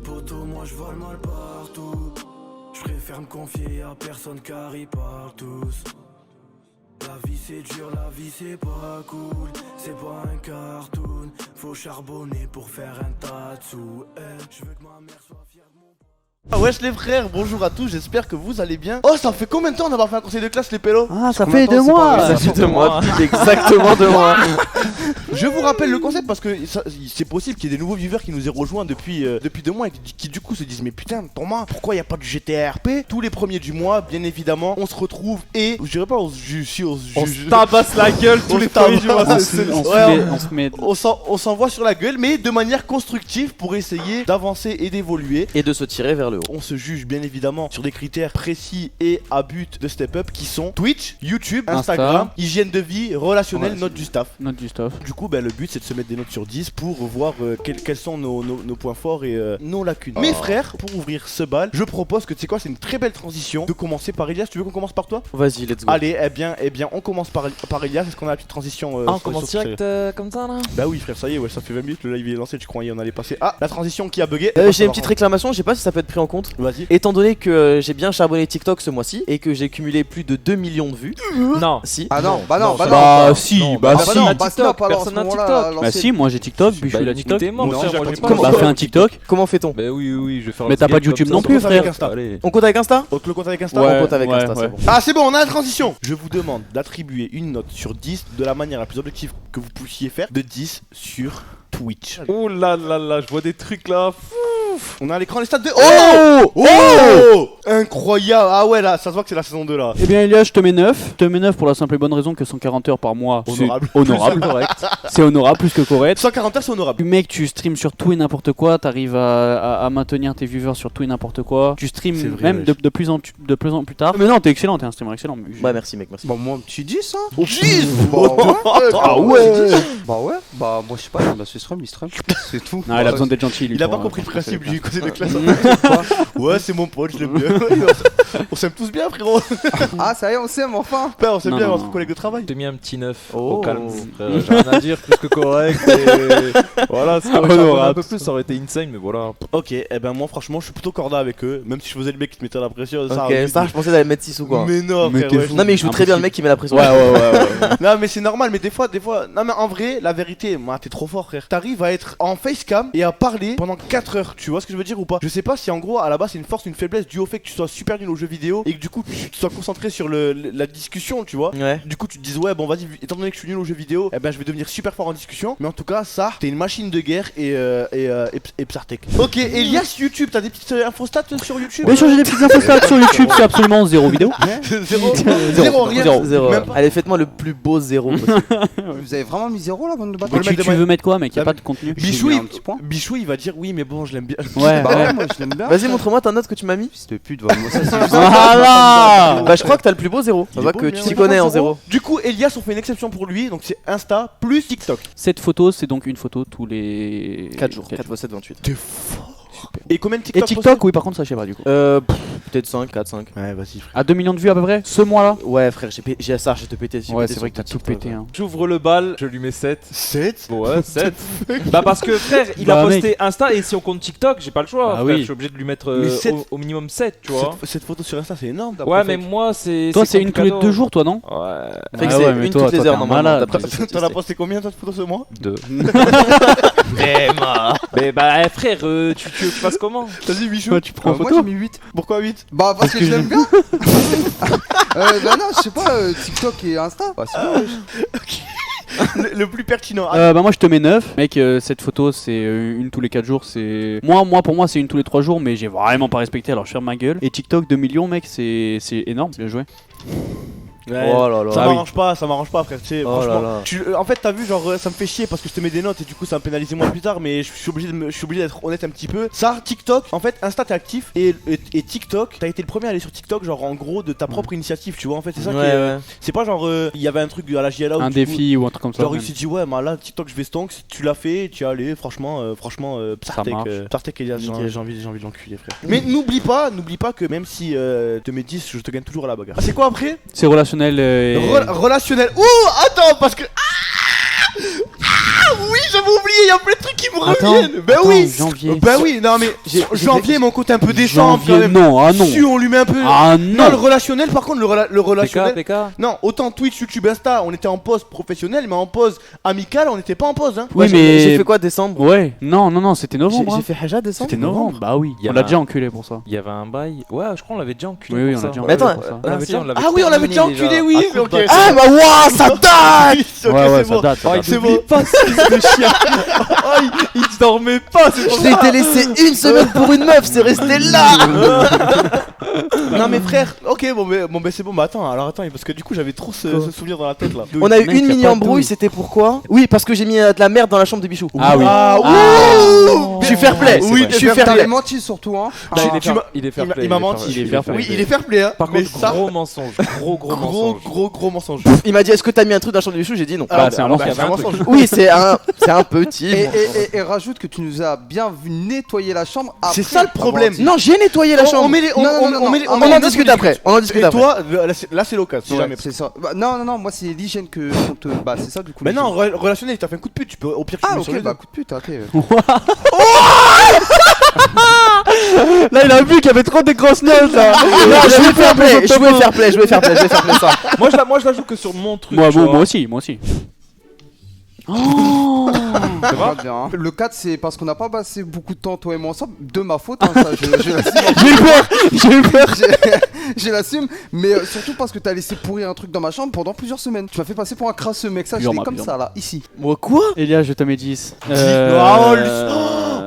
poteau, moi je vole mal partout. Je préfère me confier à personne car ils parlent tous. La vie c'est dur, la vie c'est pas cool. C'est pas un cartoon. Faut charbonner pour faire un tas de sous. Je veux que ma mère soit fière de mon... Ah wesh les frères, bonjour à tous, j'espère que vous allez bien. Oh, ça fait combien de temps d'avoir fait un conseil de classe les pélos? Ah, ça fait 2 mois. Ça fait 2 mois, exactement 2 mois. Je vous rappelle le concept parce que c'est possible qu'il y ait des nouveaux viewers qui nous aient rejoints depuis 2 mois et qui du coup se disent mais putain Thomas, pourquoi il n'y a pas de GTRP? Tous les premiers du mois, bien évidemment, on se retrouve et je dirais pas on se juge, si on se juge. On se tabasse la gueule tous les premiers du mois. On s'envoie sur la gueule mais de manière constructive pour essayer d'avancer et d'évoluer. Et de se tirer vers le haut. On se juge bien évidemment sur des critères précis et à but de step up qui sont Twitch, YouTube, Instagram, hygiène de vie, relationnel, note du staff. Du coup, le but c'est de se mettre des notes sur 10 pour voir quels sont nos points forts et nos lacunes. Mes frères, pour ouvrir ce bal, je propose que tu sais quoi, c'est une très belle transition de commencer par Elias. Tu veux qu'on commence par toi? Vas-y, let's go. Allez, eh bien, on commence par Elias. Est-ce qu'on a la petite transition on commence direct comme ça là? Bah oui, frère, ça y est, ouais, ça fait 20 minutes, le live est lancé. Tu croyais on allait passer? Ah, la transition qui a bugué. J'ai une petite réclamation, je sais pas si ça peut être pris en compte. Vas-y. Étant donné que j'ai bien charbonné TikTok ce mois-ci et que j'ai cumulé plus de 2 millions de vues. Non. Si. Ah non, bah non. Si. Personne n'a TikTok. Personne n'a TikTok. Bah si, moi j'ai TikTok, puis je suis la TikTok. Bah fais un TikTok. Comment fait-on? Bah oui, je vais faire. Mais t'as pas de YouTube non plus, frère. On compte avec Insta? On le compte avec Insta? On compte avec Insta, c'est bon. Ah c'est bon, on a la transition. Je vous demande d'attribuer une note sur 10 de la manière la plus objective que vous puissiez faire, de 10 sur Twitch. Oh là là là, je vois des trucs là. On a à l'écran les stats de... Oh incroyable. Ah ouais là, ça se voit que c'est la saison 2 là. Eh bien Elias, je te mets 9. Je te mets 9 pour la simple et bonne raison que 140 heures par mois, Honorable. c'est honorable. Correct. C'est honorable, plus que correct. 140 heures c'est honorable. Mec, tu streams sur tout et n'importe quoi, t'arrives à maintenir tes viewers sur tout et n'importe quoi. Tu streams vrai, même de plus en plus tard. Mais non, t'es excellent, t'es un streamer excellent. Bah merci mec, merci. Bah moi un petit 10 hein. 10. Ah ouais. Bah ouais. Bah moi je sais pas, il se stream, c'est tout. Non, il a besoin d'être gentil. Il a pas compris le principe du côté de classe. Ouais c'est mon pote, je l'aime bien. On s'aime tous bien frérot. Ah ça y est, on s'aime enfin. On s'aime bien entre collègues de travail. J'ai mis un petit 9 Oh. au calme, frère. J'ai rien à dire, plus que correct. Et voilà, si t'aurais charbonné un peu plus, ça aurait été insane, mais voilà. Ok, et ben moi franchement je suis plutôt corda avec eux. Même si je faisais le mec qui te mettait la pression. Ok, ça je pensais d'aller mettre 6 ou quoi. Mais non, Mais frère, t'es ouais, fou. Non mais je joue très bien le mec qui met la pression. Ouais. Non mais c'est normal, mais des fois, non mais en vrai, la vérité, moi t'es trop fort frère. T'arrives à être en facecam et à parler pendant 4 heures, tu vois ce que je veux dire ou pas? Je sais pas si en gros à la base c'est une force, une faiblesse dû au fait que tu sois super nul aux jeux vidéo et que du coup tu sois concentré sur la discussion, tu vois. Ouais. Du coup tu te dis ouais bon vas-y, étant donné que je suis nul aux jeux vidéo, eh ben je vais devenir super fort en discussion. Mais en tout cas ça, t'es une machine de guerre et Psartek. Ok, Elias YouTube, t'as des petites infostats sur YouTube? Bien sûr, j'ai des petites infos sur YouTube, c'est absolument 0 vidéo. Zéro, rien. Zéro. Même pas. Allez, faites-moi le plus beau 0 possible. Vous avez vraiment mis 0 là, bande de On bâtards? le met Tu veux mettre quoi, mec? Y'a pas de contenu. Bichou, J'ai mis un petit point. Bichou il va dire oui mais bon je l'aime bien. Ouais, Bah ouais. ouais, moi je l'aime bien. Vas-y, montre-moi ta note que tu m'as mis. Fils de pute, moi ça c'est juste. Voilà. Bah je crois que t'as le plus beau 0. Il On est voit beau, que le tu mien. t'y connais en 0. Du coup Elias on fait une exception pour lui, donc c'est Insta plus TikTok. Cette photo, c'est donc une photo tous les 4 jours. 4 x 7, 28. T'es fort. Et combien de Et TikTok TikTok, oui, par contre, ça je sais pas du coup. Peut-être 5, 4, 5. Ouais vas-y frère. À 2 millions de vues à peu près, ce mois-là. Ouais, frère, j'ai ça, j'ai te pété. Ouais, c'est vrai que t'as tout pété. Hein. J'ouvre le bal, je lui mets 7. 7. Ouais, 7. Bah parce que frère, il a Bah, posté Insta et si on compte TikTok, j'ai pas le choix. Ah frère, oui. Je suis obligé de lui mettre Mais 7. au minimum 7, tu vois. Cette photo sur Insta c'est énorme. Ouais, mais moi c'est. Toi, c'est une tous les 2 jours, toi, non? Ouais. Fait que Ah c'est ouais, mais une toi, toutes les toi, heures t'es un normalement. malade. d'après T'en as posté combien toi de photos ce mois? 2. Mais bah frère, tu veux que je fasse comment? Vas-y Bichou. Toi, tu prends en Moi photo. j'ai mis 8. Pourquoi 8? Bah parce que je l'aime bien. Bah non, je sais pas, TikTok et Insta. Bah c'est bon, wesh. Le plus pertinent. Bah moi je te mets 9. Mec, cette photo c'est une tous les 4 jours, c'est... Moi pour moi c'est une tous les 3 jours, mais j'ai vraiment pas respecté, alors je ferme ma gueule. Et TikTok 2 millions mec, c'est énorme, bien joué. Ouais. Oh là là. Ça Ah oui. m'arrange pas frère, tu sais, Oh là franchement. là. En fait t'as vu genre ça me fait chier parce que je te mets des notes et du coup ça me pénalise moi plus tard, mais je suis obligé d'être honnête un petit peu. Ça TikTok, en fait Insta t'es actif et TikTok, t'as été le premier à aller sur TikTok genre en gros de ta propre initiative, tu vois, en fait c'est ça qui est, Ouais. c'est pas genre il y avait un truc à la JLA où Un du coup, défi ou un truc comme ça. genre il même. s'est dit ouais bah là TikTok je vais stonk, tu l'as fait, tu es allé, franchement Psartek marche. Psartek Elias, Nickel. j'ai envie de l'enculer frère. Mais n'oublie pas que même si te mets 10 je te gagne toujours à la bagarre. Ah, c'est quoi après? C'est relationnel et... Relationnel. Ouh, attends, parce que. oui, j'avais oublié, il y a plein de trucs qui me Attends, reviennent. Bah attends, oui. janvier. Bah oui, non mais janvier, mon côté un peu décembre quand Janvier, même. non, ah non. Si on lui met un peu. Ah Non, le non. relationnel, par contre, le relationnel. PK. Non, autant Twitch, YouTube, Insta, on était en pause professionnelle, mais en pause amicale, on n'était pas en pause. Hein. Oui, Ouais, mais. j'ai fait quoi décembre? Ouais, non, c'était novembre. J'ai fait Haja décembre. C'était novembre. Bah oui, Il y on avait l'a un- déjà enculé pour ça. Il y avait un bail. Ouais, je crois qu'on l'avait déjà enculé. Oui, pour on ça. l'a déjà Mais attends, enculé pour ça. On l'avait déjà, Ah oui, on l'avait déjà terminé enculé, déjà. oui. À coup de Ok. bail. Ah bah waouh, ça date. Ok, Ouais, c'est ça bon. date. ça Oh, date. il oublie pas ce fils de chien. Oh, il dormait pas, c'est pour Je t'ai laissé une semaine pour une meuf, c'est resté là. Non mais frère, ok bon ben c'est bon, mais attends, parce que du coup j'avais trop ce souvenir dans la tête là. On a eu Mec, une y a mini pas de embrouille, douille. c'était pourquoi? Oui, parce que j'ai mis de la merde dans la chambre de Bichou. Ah oui. Ah oui. Je suis fair play. Oui, je suis T'avais fair play. menti surtout, hein. Non, Ah, il est fair play. il m'a menti. Il est fair play. Oui, il est fair play hein. Par mais contre, ça, gros mensonge. Gros mensonge. gros mensonge. Il m'a dit est-ce que t'as mis un truc dans la chambre de Bichou? J'ai dit non. Bah, c'est un mensonge. c'est un mensonge. Oui, c'est un petit. Et rajoute que tu nous as bien vu nettoyer la chambre. C'est après ça le problème. avoir dit- Non, j'ai nettoyé la chambre. On met les, Non, non, non, on met les, non, on On met les en notes, discute on après. On en discute Et après. toi, là c'est l'occasion, si Ouais, jamais. c'est ça. Bah, non, moi c'est l'hygiène que on te. Bah, c'est ça du coup. Mais non, l'hygiène. relationnel, il t'a fait un coup de pute, tu peux au pire tu Ah, le mets ok, sur les bah, deux. coup de pute, ok. Là, il a vu qu'il y avait trop de grosses notes là. Non, je vais faire play. Je vais faire play ça. Moi, je la joue que sur mon truc. Moi tu vois. aussi. Oh. C'est vrai bien. Hein. Le 4, c'est parce qu'on n'a pas passé beaucoup de temps, toi et moi, ensemble. De ma faute, hein, ça, je l'assume. J'ai eu peur. Je l'assume, mais surtout parce que t'as laissé pourrir un truc dans ma chambre pendant plusieurs semaines. Tu m'as fait passer pour un crasseux mec, ça, je Plusieurs l'ai mois, comme plusieurs ça, là, ici. Moi quoi? Elia, je te mets 10.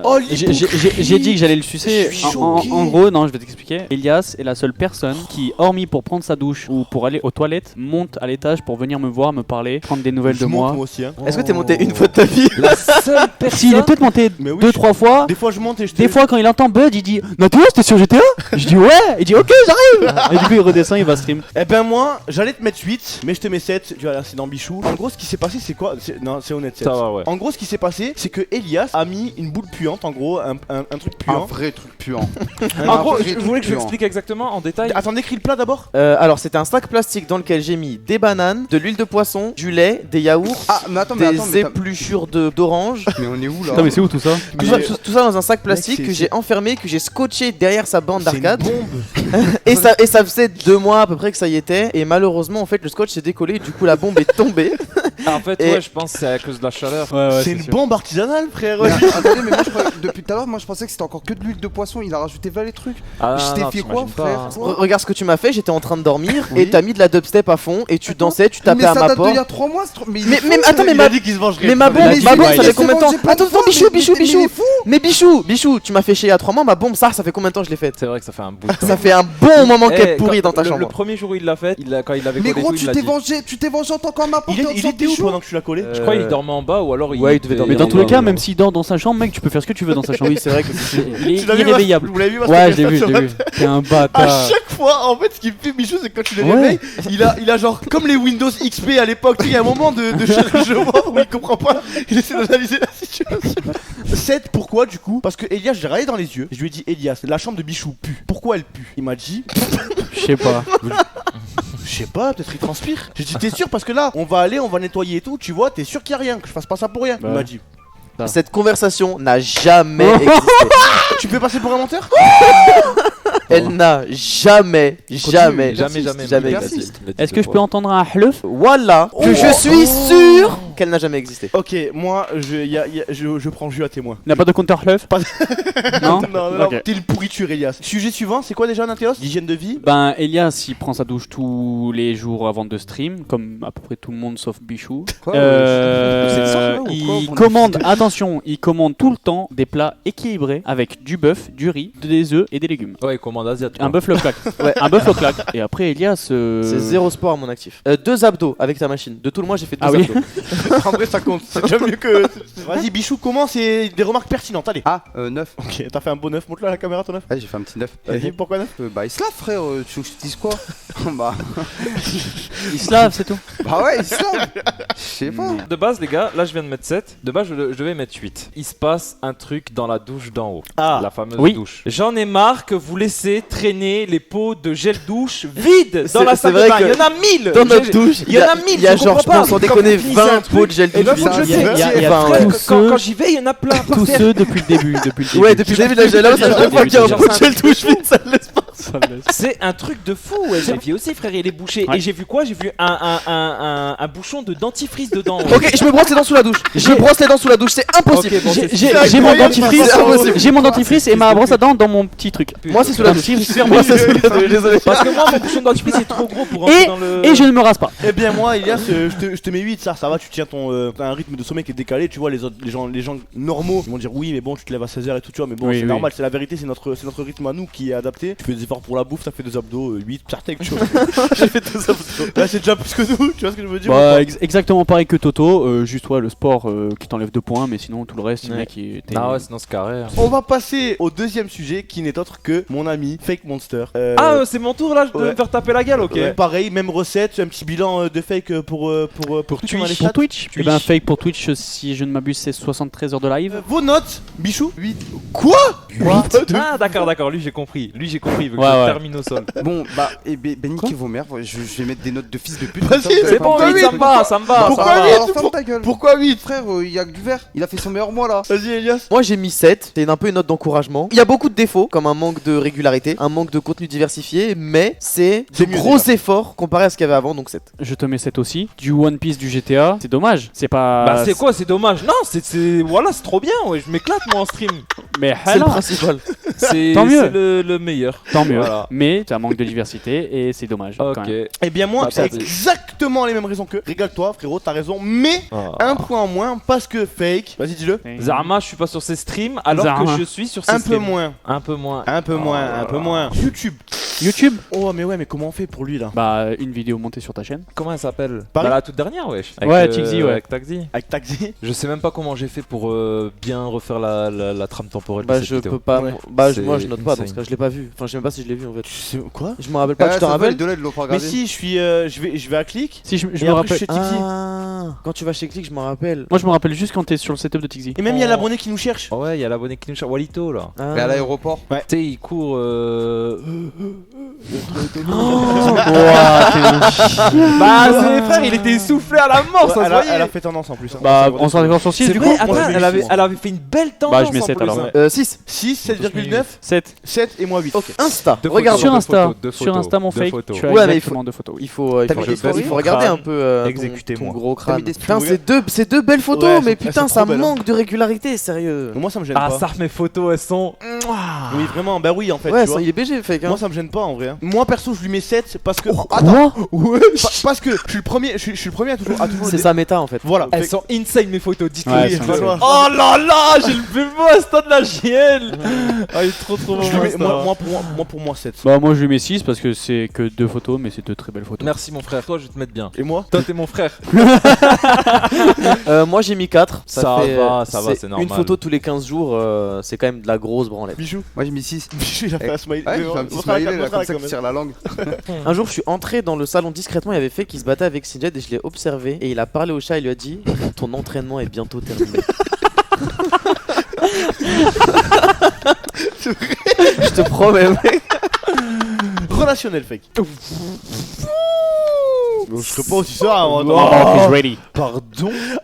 Oh, J'ai dit que j'allais le sucer. Je suis En choqué. gros, non, je vais t'expliquer. Elias est la seule personne qui, hormis pour prendre sa douche ou pour aller aux toilettes, monte à l'étage pour venir me voir, me parler, prendre des nouvelles de moi. Moi aussi, hein. Est-ce que t'es monté une fois de ta vie? La seule personne. Si, il est peut-être monté Mais oui, 2-3 fois. Des fois je monte et je te. Des fois, quand il entend Bud, il dit Nathalie, c'était sur GTA? Je dis ouais. Il dit ok, j'arrive. Et du coup, il redescend, il va stream. Eh ben moi, j'allais te mettre 8, mais je te mets 7, tu vois là c'est dans Bichou. En gros ce qui s'est passé c'est quoi? Non c'est honnête 7. Ça va, ouais. En gros ce qui s'est passé c'est que Elias a mis une boule puante, en gros un truc Un puant. vrai truc puant. En gros, vrai je truc voulais que je puant. l'explique exactement en détail. Attends, décris le plat d'abord. Alors, c'était un sac plastique dans lequel j'ai mis des bananes, de l'huile de poisson, du lait, des yaourts, Ah, mais attends, des mais épluchures d'orange. Mais on est où là? Putain, mais c'est où tout ça? Tout ça dans un sac plastique Mec, que c'est- j'ai enfermé, que j'ai scotché derrière sa bande C'est une d'arcade. bombe. Et ça faisait 2 mois à peu près que ça y était. Et malheureusement, en fait, le scotch s'est décollé. Du coup, la bombe est tombée. En fait, Et- ouais, je pense que c'est à cause de la chaleur. C'est une bombe artisanale frère. Mais attendez, mais moi je croyais, depuis tout à l'heure, moi je pensais que c'était encore que de l'huile de poisson. Il a rajouté 20 les trucs. Ah, je t'ai non, fait quoi, t'imagines pas, frère hein. Quoi Regarde ce que tu m'as fait. J'étais en train de dormir Oui. et t'as mis de la dubstep à fond et tu dansais, tu tapais mais à ça ma date porte. d'il y a 3 mois. Mais attends, mais Il ma a dit qu'il se vengerait. Mais ma bombe, il a dit, ça ouais, fait il a combien de temps? Attends, Bichou, Mais Bichou, tu m'as fait chier il y a 3 mois. Ma bombe, ça fait combien de temps je l'ai faite? C'est vrai que ça fait un bout de temps. Ça fait un bon moment qu'elle Eh, est pourrie quand- dans ta le chambre. premier jour où il l'a fait, quand il avait Mais collé gros, tout, il tu l'a t'es dit. vengé, en tant qu'en ma porte. Il était où pendant que tu l'as collé? Je crois qu'il dormait en bas ou alors Ouais, il devait dormir Mais dans en tous les bas, cas, ouais. même s'il dort dans sa chambre, mec, tu peux faire ce que tu veux dans sa chambre. Oui, c'est vrai que Il est Tu l'as vu, irréveillable. Vous l'avez vu Ouais, je l'ai vu, je l'ai vu. T'es un À bâtard. chaque fois, en fait, ce qui me fait Bichou, c'est que quand tu le Ouais. réveilles, il a genre, comme les Windows XP à l'époque, tu sais, il y a un moment de chargement où il comprend pas, il essaie d'analyser la situation. 7, pourquoi du coup? Parce que Elias, j'ai regardé dans les yeux, et je lui ai dit, Elias, la chambre de Bichou pue. Pourquoi elle pue? Il m'a dit, Je sais pas. je sais pas, peut-être il transpire. J'ai dit, t'es sûr? Parce que là, on va nettoyer et tout, tu vois, t'es sûr qu'il y a rien, que je fasse pas ça pour rien. Il Ouais. m'a dit, Cette conversation n'a jamais existé. tu peux passer pour un menteur? Elle n'a jamais jamais existé. Est-ce que je peux entendre un hleuf? Voilà, que je suis sûr qu'elle n'a jamais existé. Ok, moi, je prends jus à témoin. Il n'y a pas de compteur hleuf? Pas- Non. Non, Ok. t'es une pourriture, Elias. Sujet suivant, c'est quoi déjà, Nathéos? L'hygiène de vie? Ben, Elias, il prend sa douche tous les jours avant de stream, comme à peu près tout le monde sauf Bichou. Quoi, c'est ça, là, ou quoi, Il mon commande, attention, il commande tout le temps des plats équilibrés avec du bœuf, du riz, des œufs et des légumes. Ouais, il commande asiatique. Un bœuf le claque. Ouais, un bœuf le claque. Et après, Elias. C'est 0 sport à mon actif. 2 abdos avec ta machine. De tout le mois, j'ai fait 2 Ah oui. abdos. En vrai, ça compte. C'est déjà mieux que. Vas-y, Bichou, commence et des remarques pertinentes. Allez. Ah, 9. Ok, t'as fait un beau 9. Montre-le à la caméra, ton 9. Ouais, j'ai fait un petit 9. Vas-y, pourquoi 9? Bah, il se lave, frère. Tu veux que je te dise quoi? Bah, Il se lave, c'est tout. bah ouais, il se lave. Je sais pas. De base, les gars, là je viens de mettre 7. De base, je devais mettre 8. Il se passe un truc dans la douche d'en haut. Ah. La fameuse Oui. douche. J'en ai marre que vous laissez traîner les pots de gel douche vides dans la C'est salle de vrai bain. que Il y en a 1000. Dans notre douche, il y en a 1000. il y a je comprends genre, je pas. pense, sans Quand déconner, vous finissez un 20 truc, pots de gel et ben, douche. faut que je Il y a- sais. il y a- il y a Enfin, Frère, tous ceux- quand j'y vais, il y en a plein. par Tous terre. ceux depuis le début. Ouais, depuis le début de la gel house, à chaque fois qu'il y a un Genre, pot de c'est un gel douche vide, ça le laisse pas. C'est un truc de fou. Ouais. J'ai vu aussi, frère, il est bouché. Ouais. Et j'ai vu quoi? J'ai vu un bouchon de dentifrice dedans. Ok, je me brosse les dents sous la douche. Je me brosse les dents sous la douche, c'est impossible. Ok, bon, c'est- J'ai mon dentifrice, C'est impossible. j'ai mon dentifrice et ma brosse à dents dans mon petit truc. Moi, c'est sous la douche. Moi, c'est sous la douche, désolé. Parce que moi, mon bouchon de dentifrice est trop gros pour rentrer dans le. Et je ne me rase pas. Eh bien, moi, Elias, je te mets 8. Ça va, tu tiens t'as un rythme de sommeil qui est décalé. Tu vois, les gens normaux, ils vont dire oui, mais bon, tu te lèves à 16h et tout, tu vois. Mais bon, Oui, c'est oui. normal, c'est la vérité, c'est notre rythme à nous qui est adapté. Tu fais des efforts pour la bouffe, ça fait des abdos, 8, certains quelque chose. J'ai fait des abdos. Là, c'est déjà plus que nous, tu vois ce que je veux dire? ou Bah, pas exactement pareil que Toto, juste le sport qui t'enlève 2 points, mais sinon tout le reste, le mec il était. Ah ouais, sinon c'est carré. On va passer au deuxième sujet qui n'est autre que mon ami Fake Monster. C'est mon tour là, je dois ouais. me faire taper la gueule, ok. Ouais. Pareil, même recette, un petit bilan de fake pour Twitch. On a les chats. Pour Twitch. Et ben fake pour Twitch, si je ne m'abuse, c'est 73 heures de live. Vos notes, Bichou? 8. Ah d'accord, lui j'ai compris, il veut que Ouais, je ouais. termine au sol. Bon, bah, et Benny qui vos mères, je vais mettre des notes de fils de pute. Vas-y, comme ça, vous allez C'est pas bon, me vite, faire- ça me va, ça me va. Pourquoi ça me va. huit Alors, ferme ta gueule. Pourquoi 8? Frère, il y a que du verre. Il a fait son meilleur mois là. Vas-y, Elias. Moi j'ai mis 7, c'est un peu une note d'encouragement. Il y a beaucoup de défauts, comme un manque de régularité, un manque de contenu diversifié, mais c'est de C'est mieux, gros efforts comparé à ce qu'il y avait avant, donc 7. Je te mets 7 aussi. Du One Piece du GTA, c'est dommage. C'est pas. Bah c'est quoi, c'est dommage. Non, voilà, c'est trop bien, ouais, je m'éclate moi en stream. Mais C'est le alors, principal. C'est Tant mieux. c'est le meilleur. tant mieux. Voilà. Mais ça manque de diversité et c'est dommage. quand Ok. même. Eh bien, moi, Bah, c'est vas-y. exactement les mêmes raisons que. Régale-toi, frérot, t'as raison, mais un point en moins parce que Fake. Vas-y, dis-le. Zarma, je suis pas sur ses streams alors Zarma. que je suis sur ses Un streams. peu moins. Un peu moins. Un peu moins, Oh un peu là moins. YouTube. YouTube. Oh, mais ouais, mais comment on fait pour lui là? Bah une vidéo montée sur ta chaîne. Comment elle s'appelle? Paris. Bah la toute dernière, wesh. Ouais, Tixi, ouais. Avec Taxi. Avec Taxi. Je sais même pas comment j'ai fait pour bien refaire la trame temporelle Bah de cette je vidéo. peux pas. Ouais. Bah C'est moi je note pas, dans insane. ce cas je l'ai pas vu. Enfin je sais même pas si je l'ai vu en fait. Tu sais quoi? Je me rappelle pas, tu te Les rappelles? deux là, ils l'ont pas Mais regardé. si, je vais à Click. Si je Et me après, rappelle. je fais Tixi. Ah, quand tu vas chez Click, je me rappelle. Moi je me rappelle juste quand t'es sur le setup de Tixi. Et même il y a l'abonné qui nous cherche. Oh ouais, il y a l'abonné qui nous cherche. Walito là. Ah. Mais à l'aéroport. Tu sais, il court. Bah, c'est frère, il était essoufflé à la mort, ça se elle voyait. a fait tendance en plus. hein. Bah on s'en est sur 6 C'est du vrai, coup. attends, moi, je mets huit, elle avait fait une belle tendance. Bah, je mets en 7 plus, alors. hein. 6. 6, 7,9, 7. 7 et moi 8. Ok. Insta. Deux Regarde. photos, Sur deux Insta. photos, deux Sur photos, Insta mon deux fake. photos. Tu as Ouais, mais exactement 2 photos. Il faut T'as mis des il faut stories regarder un peu ton Exécutez-moi. gros T'as crâne. mis des Putain, stories. c'est deux belles photos, Ouais, mais elles putain, sont ça trop belles, hein. manque de régularité, sérieux. Moi ça me gêne Ah, pas. ça, mes photos, elles sont. Oui, vraiment, bah oui en fait. Ouais, tu vois. il est BG, fake. Hein. Moi ça me gêne pas en vrai. hein. Moi perso, je lui mets 7 parce que. Quoi? Parce que je suis le premier, je suis le premier à toujours. C'est sa méta en fait. Voilà. Elles sont insane, mes photos, dites-le. Ouais, Oui, elles sont bah, toi. Oh là là, j'ai le plus beau instant de la JL. Ah, il est trop beau. Je lui mets- Insta. moi pour moi 7. Bah moi je lui mets 6 parce que c'est que 2 photos mais c'est 2 très belles photos. Merci mon frère, toi je vais te mettre bien. Et moi? Toi t'es mon frère. Moi j'ai mis 4. Ça va, c'est normal. Une photo tous les 15 jours, c'est quand même de la grosse branlette. Bichou. Moi j'ai mis 6. Bichou, il a fait un smile. Ouais, j'ai fait un petit smiley là, comme ça qui tire la langue. Un jour, je suis entré dans le salon discrètement. Il y avait fait qui se battait avec Sinjed et je l'ai observé. Et il a parlé au chat. Il lui a dit ton entraînement est bientôt terminé. Je te promets, mec. Relationnel fake. Je serais pas aussi ça avant. Oh, he's ready. Pardon.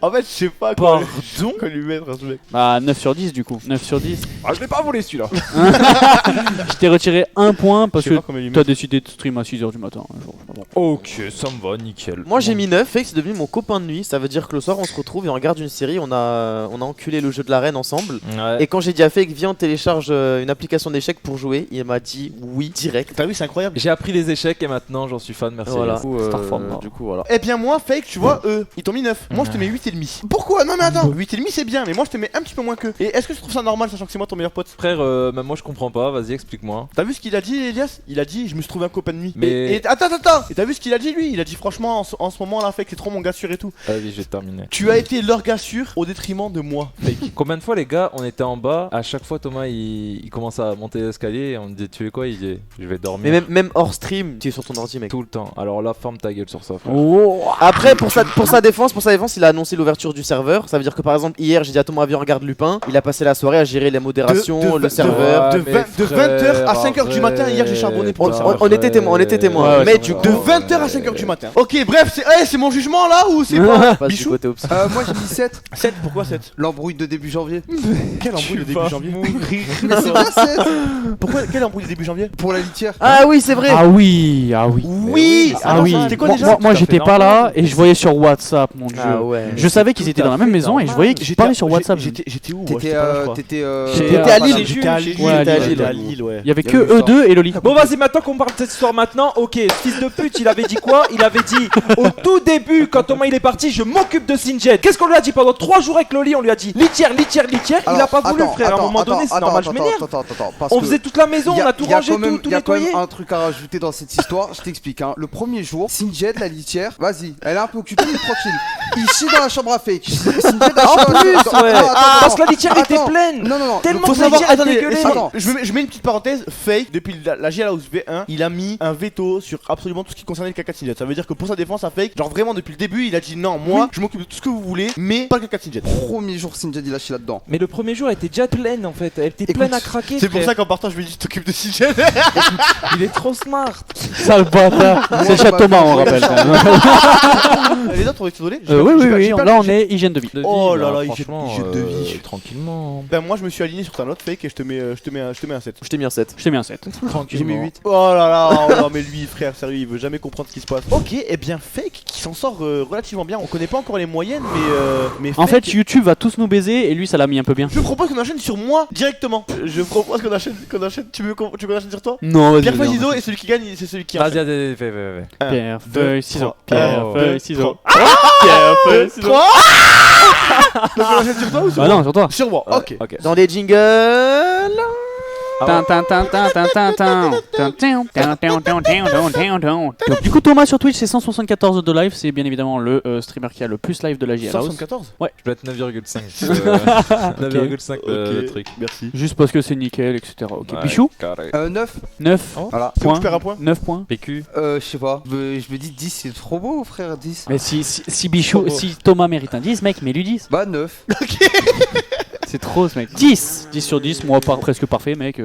En fait, je sais pas quoi. Pardon. Quoi lui mettre à ce mec. Bah 9 sur 10 du coup. 9 sur 10. Ah, je l'ai pas volé celui-là. Je t'ai retiré un point parce Je sais que pas comment lui t'as mettre. décidé de stream à 6h du matin. Genre, bon. Ok, ça me va, nickel. Moi, j'ai mis 9. Fake, c'est devenu mon copain de nuit. Ça veut dire que le soir, on se retrouve et on regarde une série. On a enculé le jeu de la reine ensemble. Ouais. Et quand j'ai dit à Fake, viens, on télécharge une application d'échecs pour jouer, il m'a dit oui direct. T'as vu, c'est incroyable. J'ai appris les échecs et maintenant j'en suis fan, merci. Voilà. Du coup, Starform, du coup, voilà. Eh bien, moi, fake, tu vois, eux, ils t'ont mis 9. Moi, je te mets 8,5. Pourquoi? Non, mais attends, 8,5 c'est bien, mais moi, je te mets un petit peu moins qu'eux. Et est-ce que tu trouves ça normal, sachant que c'est moi ton meilleur pote? Frère, même moi je comprends pas, vas-y explique-moi. T'as vu ce qu'il a dit, Elias? Il a dit, je me suis trouvé un copain de nuit. Mais- Et attends. Et t'as vu ce qu'il a dit, lui? Il a dit, franchement, en ce moment, là, fake, c'est trop mon gars sûr et tout. Vas-y, j'ai terminé. Tu as été leur gars sûr au détriment de moi. Fake. Combien de fois les gars, on était en bas, à chaque fois Thomas il commence à monter l'escalier et on me dit tu es quoi? Il dit je vais dormir. Mais même hors stream, tu es sur ton ordi, mec. Tout le temps. Alors là, ferme ta gueule sur ça, frère. Oh. Après, pour sa défense, il a annoncé l'ouverture du serveur. Ça veut dire que par exemple, hier, j'ai dit à Thomas, viens, regarde Lupin. Il a passé la soirée à gérer les modérations, le serveur. De 20h à 5h du matin, hier, j'ai charbonné pour ça. On était témoins, Ouais, mais c'est du vrai. coup. De 20h à 5h du matin. Ok, bref, c'est mon jugement là ou c'est pas? Passe du Bichou côté obs. Moi j'ai mis 7. 7, pourquoi 7? L'embrouille de début janvier. Quel embrouille de début janvier? Mais c'est pas 7 Pourquoi? Quel embrouille de début janvier? pour la litière. Ah oui, c'est vrai. Ah oui, ah oui. Oui! Ah Attends, oui. C'était quoi Moi, déjà? moi, j'étais pas là et je voyais sur WhatsApp, mon dieu. Ah ouais. Je savais qu'ils étaient dans la même maison et je voyais qu'ils parlaient sur WhatsApp. J'étais où? T'étais J'étais à Lille. J'étais à Lille. Ouais, J'étais à Lille. Lille, ouais. Il y avait Il y que a eu eux ça. deux et Loli. Bon vas-y maintenant qu'on parle de cette histoire maintenant, ok, ce fils de pute il avait dit quoi? Il avait dit au tout début quand Thomas il est parti je m'occupe de Sinjed. Qu'est-ce qu'on lui a dit pendant 3 jours avec Loli? On lui a dit litière, il a pas voulu frère, à un moment donné c'est normal, je m'énerve. Parce On que faisait toute la maison, on a tout rangé, tout Il y a quand même nettoyé. un truc à rajouter dans cette histoire, je t'explique. Hein. Le premier jour, Sinjed, la litière, vas-y, elle est un peu occupée, mais tranquille. Il chie dans la chambre à fake. Sinjed a En chié dans la plus, chambre- ouais. Attends, Parce que la litière était attends. pleine. Non. Tellement Faut que la savoir, litière était attendez, dégueulasse. attends. je mets une petite parenthèse. Fake, depuis la Jailhouse V1, il a mis un veto sur absolument tout ce qui concernait le caca de Sinjed. Ça veut dire que pour sa défense, à Fake, genre vraiment depuis le début, il a dit non, moi, je m'occupe de tout ce que vous voulez, mais pas le caca de Sinjed. Premier jour, Sinjed il a chié là-dedans. Mais le premier jour elle était déjà pleine en fait, elle était Écoute, pleine à craquer. C'est pour frère. ça qu'en partant, je lui ai dit, je t'occupe de Sinjed. Il est trop smart. Sale bâtard. C'est le chat Thomas, on rappelle. quand même. Les autres ont été donnés? Oui, là on est hygiène de vie. Oh là là, franchement, hygiène de vie. tranquillement. Ben moi je me suis aligné sur ta note Fake et je te mets un 7. Je t'ai mis un 7. Je t'ai mis un 7. J'ai mis 8. Oh là là, oh non mais lui frère, sérieux, il veut jamais comprendre ce qui se passe. Ok, et bien Fake qui s'en sort relativement bien. On connaît pas encore les moyennes, mais En Fake- fait, YouTube va tous nous baiser et lui ça l'a mis un peu bien. je propose qu'on enchaîne sur moi directement. Je propose qu'on enchaîne. Tu veux qu'on enchaîne sur toi? Non, vas-y. Pierre feuille ciseaux et celui qui gagne, c'est celui qui Vas-y, enchaîne. vas-y, fais. Pierre, deux, feuille, ciseaux. trois. Pierre, Oh. feuille, ciseaux. Pierre feuille, ciseaux. Donc on enchaîne sur toi ou sur Ah moi? non, sur toi. Sur moi, ok. Ok. Dans les jingles. Du coup, Thomas sur Twitch, c'est 174 de live. C'est bien évidemment le streamer qui a le plus live de la JL House. 174. Je vais être 9,5. 9,5 le Ok, truc. merci. Juste parce que c'est nickel, etc. Ok, Ouais, Bichou, carré. 9. 9 Voilà. C'est où points. tu perds un point? 9 points. PQ. Je sais pas. Je me dis 10, c'est trop beau, frère. 10. Mais si Bichou, si Thomas mérite un 10, mec, mets-lui 10. Bah, 9. C'est trop ce mec. 10 10 sur 10, moi presque parfait, mec.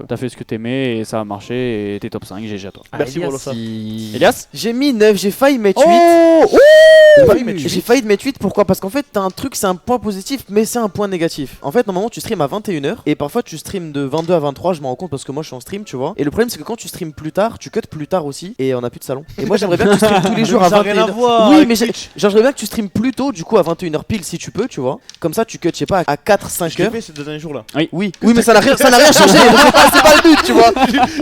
T'as fait ce que t'aimais et ça a marché et t'es top 5, GG à toi. Merci Wolosa. Elias J'ai mis 9, j'ai failli mettre 8. J'ai failli te mettre 8, pourquoi? Parce qu'en fait, t'as un truc, c'est un point positif, mais c'est un point négatif. En fait, normalement, tu stream à 21h, et parfois tu stream de 22 à 23, je m'en rends compte parce que moi je suis en stream, tu vois. Et le problème, c'est que quand tu stream plus tard, tu cut plus tard aussi, et on a plus de salon. Et moi, j'aimerais bien que tu stream tous les jours à Ça a rien à 21h. voir Oui, avec mais Twitch. j'aimerais bien que tu stream plus tôt, du coup, à 21h pile si tu peux, tu vois. Comme ça, tu cut, je sais pas, à 4-5 Je l'ai heures. fait ces deux derniers jours là. Oui, mais ça n'a rien changé, c'est pas le but, tu vois.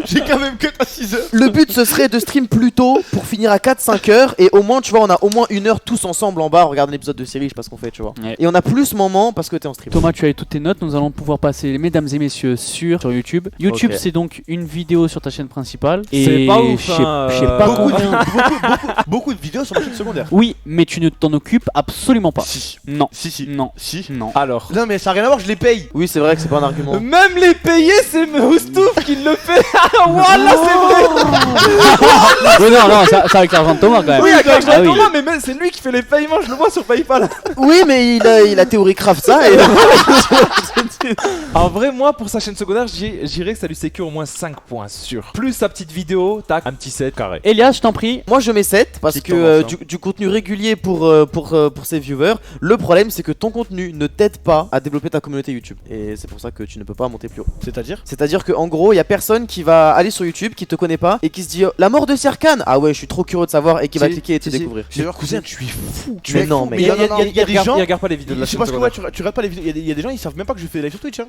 J'ai quand même que à 6 heures. Le but ce serait de stream plus tôt pour finir à 4-5 heures et au moins tu vois on a au moins 1 heure tous ensemble en bas, on regarde l'épisode de série, je sais pas ce qu'on fait tu vois. Ouais. Et on a plus ce moment parce que t'es en stream. Thomas, tu as eu toutes tes notes. Nous allons pouvoir passer, mesdames et messieurs, sur YouTube. YouTube, Ok. c'est donc une vidéo sur ta chaîne principale. C'est Et pas ouf, je sais hein, je sais pas Beaucoup combien. beaucoup de vidéos sur ma chaîne secondaire. Oui, mais tu ne t'en occupes absolument pas. Si. Non. Si. Non. Si. Non. Alors. Non mais ça a rien à voir, je les paye. Oui c'est vrai que c'est pas un argument. Même les payés, c'est Moustouf qui le fait. Voilà, c'est vrai. Oui, non, ça avec l'argent de Thomas quand même. Oui, avec l'argent Ah de oui. Thomas, mais même c'est lui qui fait les paiements, je le vois sur PayPal. Oui mais il a théorie craft ça et En vrai, moi, pour sa chaîne secondaire, j'irais que ça lui sécure au moins 5 points sûr. Plus sa petite vidéo, tac, un petit 7 carré. Elias, je t'en prie. moi je mets 7 parce Petite que tendance, du contenu régulier pour ses viewers. Le problème c'est que ton contenu ne t'aide pas à développer ta communauté YouTube et c'est pour ça que tu ne peux pas monter plus haut. C'est-à-dire C'est-à-dire que en gros, il y a personne qui va aller sur YouTube qui te connaît pas et qui se dit la mort de Serkan. Ah ouais, je suis trop curieux de savoir et qui va Si, cliquer et te si, si. découvrir. J'ai leur Cousin, tu es fou. Mais non, mais il y a des gens. Il regarde pas les vidéos de la Je sais chaîne pas ce que ouais, secondaire. tu regardes pas les vidéos. Il y a des gens, ils savent même pas que je fais des live sur Twitch. Hein.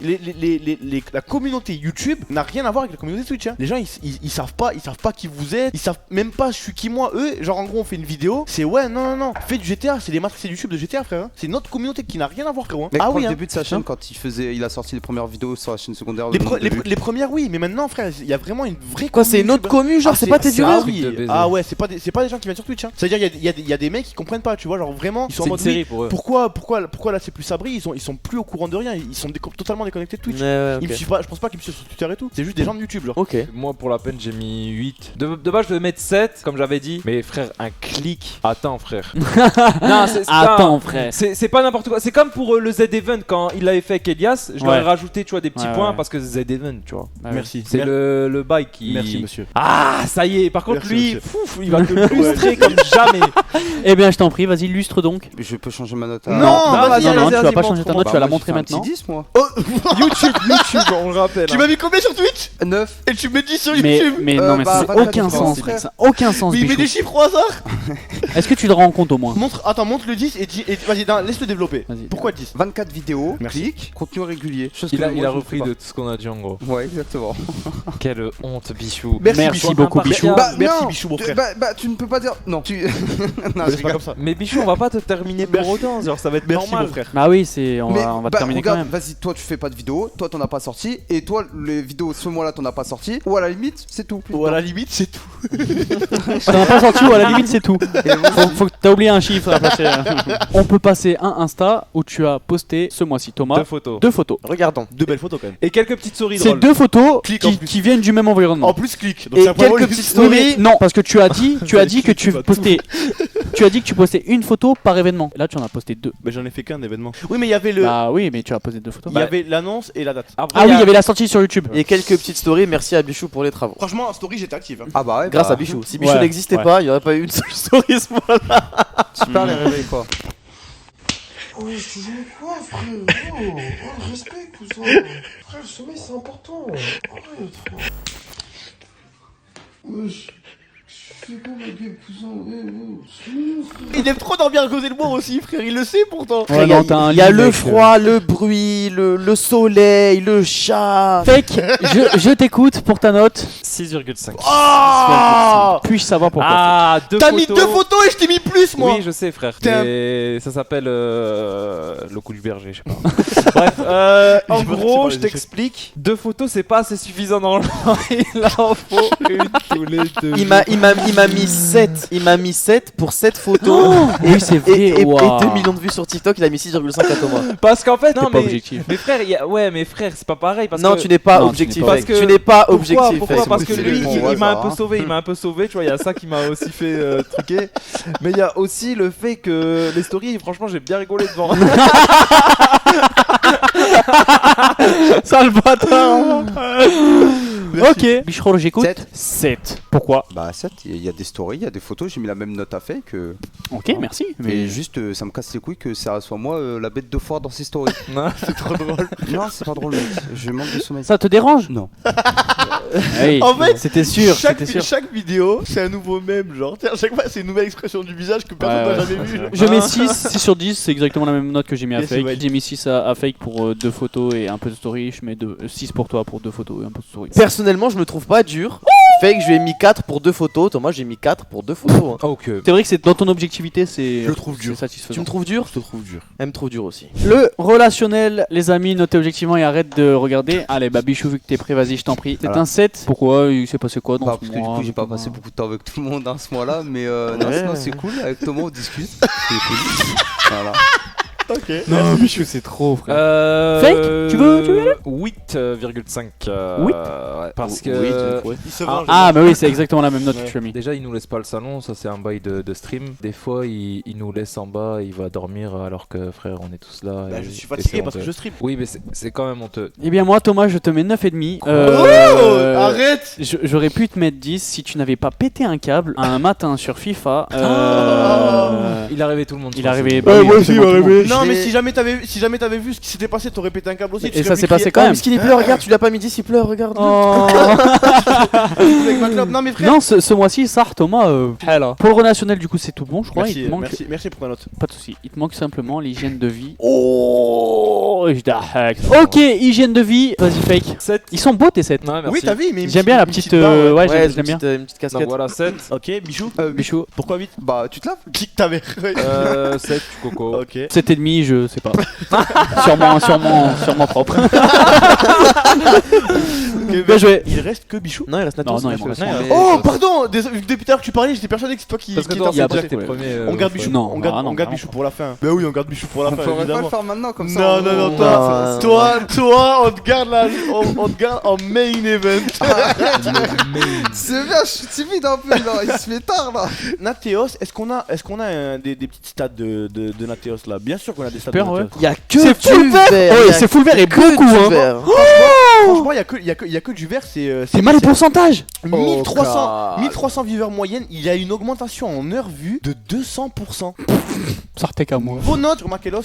La communauté YouTube n'a rien à voir avec la communauté Twitch. Hein. Les gens ils savent pas qui vous êtes, ils savent même pas je suis qui moi. Eux, genre en gros on fait une vidéo, c'est ouais non, fais du GTA, c'est des matrices YouTube de GTA frère. Hein. C'est notre communauté qui n'a rien à voir frérot. Hein. Mec, Ah oui. Au Hein. début de sa chaîne, quand il a sorti les premières vidéos sur la chaîne secondaire. Les premières oui, mais maintenant frère, il y a vraiment une vraie. Quoi, c'est une autre commu, genre c'est pas tes viewers. Ah oui. Ah ouais, c'est pas des gens qui viennent sur Twitch. Hein. C'est-à-dire il y a des mecs qui comprennent pas, tu vois, genre vraiment ils sont en mode oui, pourquoi là c'est plus Sabri, ils sont plus au courant de rien, ils sont totalement déconnectés de Twitch. Ouais, Ils me suivent pas, je pense pas qu'ils me suivent sur Twitter et tout. C'est juste des gens de YouTube genre. Ok. Moi pour la peine j'ai mis 8. De base je devais mettre 7 comme j'avais dit. Mais frère un clic. Attends frère. Non, Attends frère. C'est pas n'importe quoi. C'est comme pour le Z-Event quand il l'avait fait avec Elias. Je leur ai rajouté tu vois des petits points parce que Z-Event tu vois. Merci. C'est le bail qui. Merci monsieur. Ah ça y est. Par contre Merci, lui, monsieur. il va te lustrer comme jamais. Eh bien je t'en prie, vas-y illustre donc. Je peux changer ma note à... Non, non, tu vas pas montre, changer ta note, tu vas la montrer maintenant. Petit 10 moi. YouTube, on le rappelle. Tu m'as mis combien sur Twitch 9. et tu me dis sur Mais YouTube. non mais bah, ça pas n'a de aucun différence, sens, frère. mec, ça n'a aucun sens. Mais il met Bichou. des chiffres au hasard. Est-ce que tu te rends compte au moins? Montre le 10 et vas-y laisse-le développer. Vas-y. Pourquoi 10 24 vidéos, Merci. clic, contenu régulier. Chose Il que a moi, je repris fais pas. de tout ce qu'on a dit en gros. Ouais, exactement. Quelle honte Bichou. Merci beaucoup Bichou. Merci, non, Bichou, mon frère. Bah, tu ne peux pas dire. Non, tu. Non, C'est pas comme ça. Mais Bichou on va pas te terminer pour autant. Genre ça va être Merci normal mon frère. Bah oui, on Mais, va bah, terminer regarde, quand même. vas-y, toi tu fais pas de vidéo, toi t'en as pas sorti, et toi les vidéos ce mois-là t'en as pas sorti, ou à la limite c'est tout. Ou à la limite c'est tout. T'en as pas sorti ou à la limite c'est tout. Faut que t'as oublié un chiffre à passer. On peut passer un Insta où tu as posté ce mois-ci Thomas 2 photos. Regardons. Deux belles photos quand même. Et quelques petites souris C'est drôles. 2 photos Clique en plus. qui viennent du même environnement. En plus clique. Donc Et c'est un point quelques bonus. petites Oui, mais stories. non, parce que tu as dit que tu pas postais. Tu as dit que tu postais une photo par événement. Là, tu en as posté 2. Mais j'en ai fait qu'un événement. Oui mais il y avait le. Bah oui, mais tu as posté 2 photos. Il y avait l'annonce et la date. Après, Ah oui, il y avait la sortie sur YouTube. Et quelques petites stories, merci à Bichou pour les travaux. Franchement en story j'étais active. Hein. Ah bah ouais. Grâce bah, à Bichou. Si Bichou Ouais, n'existait ouais. pas, il n'y aurait pas eu une seule story ce mois-là. Super les réveils quoi. Ouais, je te jure quoi, frère? Oh, le respect, cousin. Frère, le sommeil, c'est important. Arrête, frère. Wesh. C'est quoi ma gueule, cousin? Il aime trop dormir à causer de moi aussi frère, il le sait pourtant. Ouais, Il y a, non, t'as un il y a lit, le mec, froid, le bruit, le soleil, le chat. Fake, je t'écoute pour ta note. 6,5. Oh Puis-je savoir pourquoi? Ah, T'as mis 2 photos et je t'ai mis plus moi. Oui, je sais, frère. T'es un- Et ça s'appelle le coup du berger, je sais pas. Bref, en Je me gros, retire je par les t'explique. 2 photos, c'est pas assez suffisant dans le genre. Il en faut une tous les 2. Il m'a mis 7. Il m'a mis 7 pour 7 photos. Oui, c'est vrai. Et Waouh. 2 millions de vues sur TikTok, il a mis 6,5 à Thomas. Parce qu'en fait, non, pas mais. objectif. Mais frère, mais frère, c'est pas pareil. Parce Non, que... tu n'es pas Non, tu objectif. n'es pas- mec. Parce que- Tu n'es pas Pourquoi, objectif. pourquoi mec. Parce que c'est lui, bon, il ouais, m'a ça, un peu hein. sauvé, il m'a un peu sauvé, tu vois, il y a ça qui m'a aussi fait truquer. Mais il y a aussi le fait que les stories, franchement, j'ai bien rigolé devant. Sale bâtard. Ok. Bichero, j'écoute. 7. 7. Pourquoi? Bah 7, il y a des stories, il y a des photos, j'ai mis la même note à Fake. Ok, merci. Mais juste, ça me casse les couilles que ça soit moi la bête de foire dans ces stories. Non, C'est trop drôle. Non, c'est pas drôle, mec. Je manque de sommeil. Ça te dérange? Non. Oui, En fait, c'était sûr. Chaque, C'était sûr. chaque vidéo, c'est un nouveau mème, genre. À chaque fois, c'est une nouvelle expression du visage que personne Ouais, n'a ouais, jamais vu. genre. Je mets 6 sur 10, c'est exactement la même note que j'ai mis à Yes, Fake. ouais. J'ai mis 6 à Fake pour 2 photos et un peu de story. Je mets 6 pour toi pour 2 photos et un peu de story. Personnellement, je me trouve pas dur. Fake, je lui ai mis 4 pour 2 photos. Thomas, j'ai mis 4 pour 2 photos. hein. Ok. C'est vrai que c'est dans ton objectivité, c'est. Je le trouve dur. C'est satisfaisant. Tu me trouves dur? Je te trouve dur. Elle me trouve dur aussi. Le relationnel, les amis, notez objectivement et arrête de regarder. Allez, bah Bichou, vu que t'es prêt, vas-y, je t'en prie. C'est Voilà. un 7. Pourquoi? Il s'est passé quoi dans Bah, ce parce que du mois coup, j'ai pas passé beaucoup de temps avec tout le monde ce mois-là, mais non, Ouais. sinon c'est cool. Avec Thomas, on discute. C'est cool. Voilà. Ok. Non, Bichou, c'est trop, frère. Fake, tu veux y aller 8,5. Oui. Ouais, parce que. Il se Ah, venge. Ah, bah oui, c'est exactement la même note que tu as mis. Déjà, il nous laisse pas le salon, ça c'est un bail de stream. Des fois, il nous laisse en bas, il va dormir alors que frère, on est tous là. Bah, et- je suis et fatigué c'est parce que honteux. je stream. Oui, mais c'est quand même honteux. Eh bien, moi, Thomas, je te mets 9,5. Oh arrête. J'aurais pu te mettre 10 si tu n'avais pas pété un câble un matin sur FIFA. Il est arrivé tout le monde. Il je est pense. arrivé. Ouais, moi aussi, absolument il tout le m'est monde. arrivé. Non, mais si jamais t'avais vu ce qui s'était passé, t'aurais pété un câble aussi. Et ça s'est passé quand même. Parce qu'il pleure, regarde, tu l'as pas mis 10, il pleure, regarde. Oh. Non, mais frère. Non, ce mois-ci, ça, Thomas, pour le relationnel, du coup, c'est tout bon, je crois. Merci, Il te manque... merci pour ta note. Pas de soucis. Il te manque simplement l'hygiène de vie. Oh, je d'arrête. Ok, hygiène de vie. Vas-y, fake. 7. Ils sont beaux tes 7. Ouais, merci. Oui, t'as vu, mais J'aime bien la petite. Ouais, j'aime bien. Une petite casquette. Donc voilà, 7. Ok, Bichou. Bichou. Pourquoi 8? Bah, tu te laves? Kick ta mère. 7, Coco. Ok. 7,5, je sais pas. sûrement propre. Bien joué. Il reste que Bichou. Non, il reste Natos. Non, il m'en reste. Oh, pardon. Depuis tout à l'heure que tu parlais, j'étais persuadé que c'est toi qui. Parce que qui toi, étais il y a en train de déjà que passer. t'es premier. On garde Bichou. Non, On garde vraiment Bichou pas. pour la fin. Bah oui, on garde Bichou pour la On fin. pourrait pas le Évidemment. faire maintenant comme ça. Non, Non. toi, on te garde là, on te garde en main event. C'est bien, je suis timide un peu là, il se fait tard là. Nateos, est-ce qu'on a des petites stats de Nateos là? Bien sûr qu'on a des stats Super, de ouais. Nateos. Il y a que C'est full du vert. vert. Ouais, il y a c'est full vert et que beaucoup, du hein. vert. Franchement, il y a que du vert, C'est mal le pourcentage. 1300 viewers moyenne, il y a une augmentation en heure vue de 200%. Sortez qu'à moi. Vos notes sur Markelos,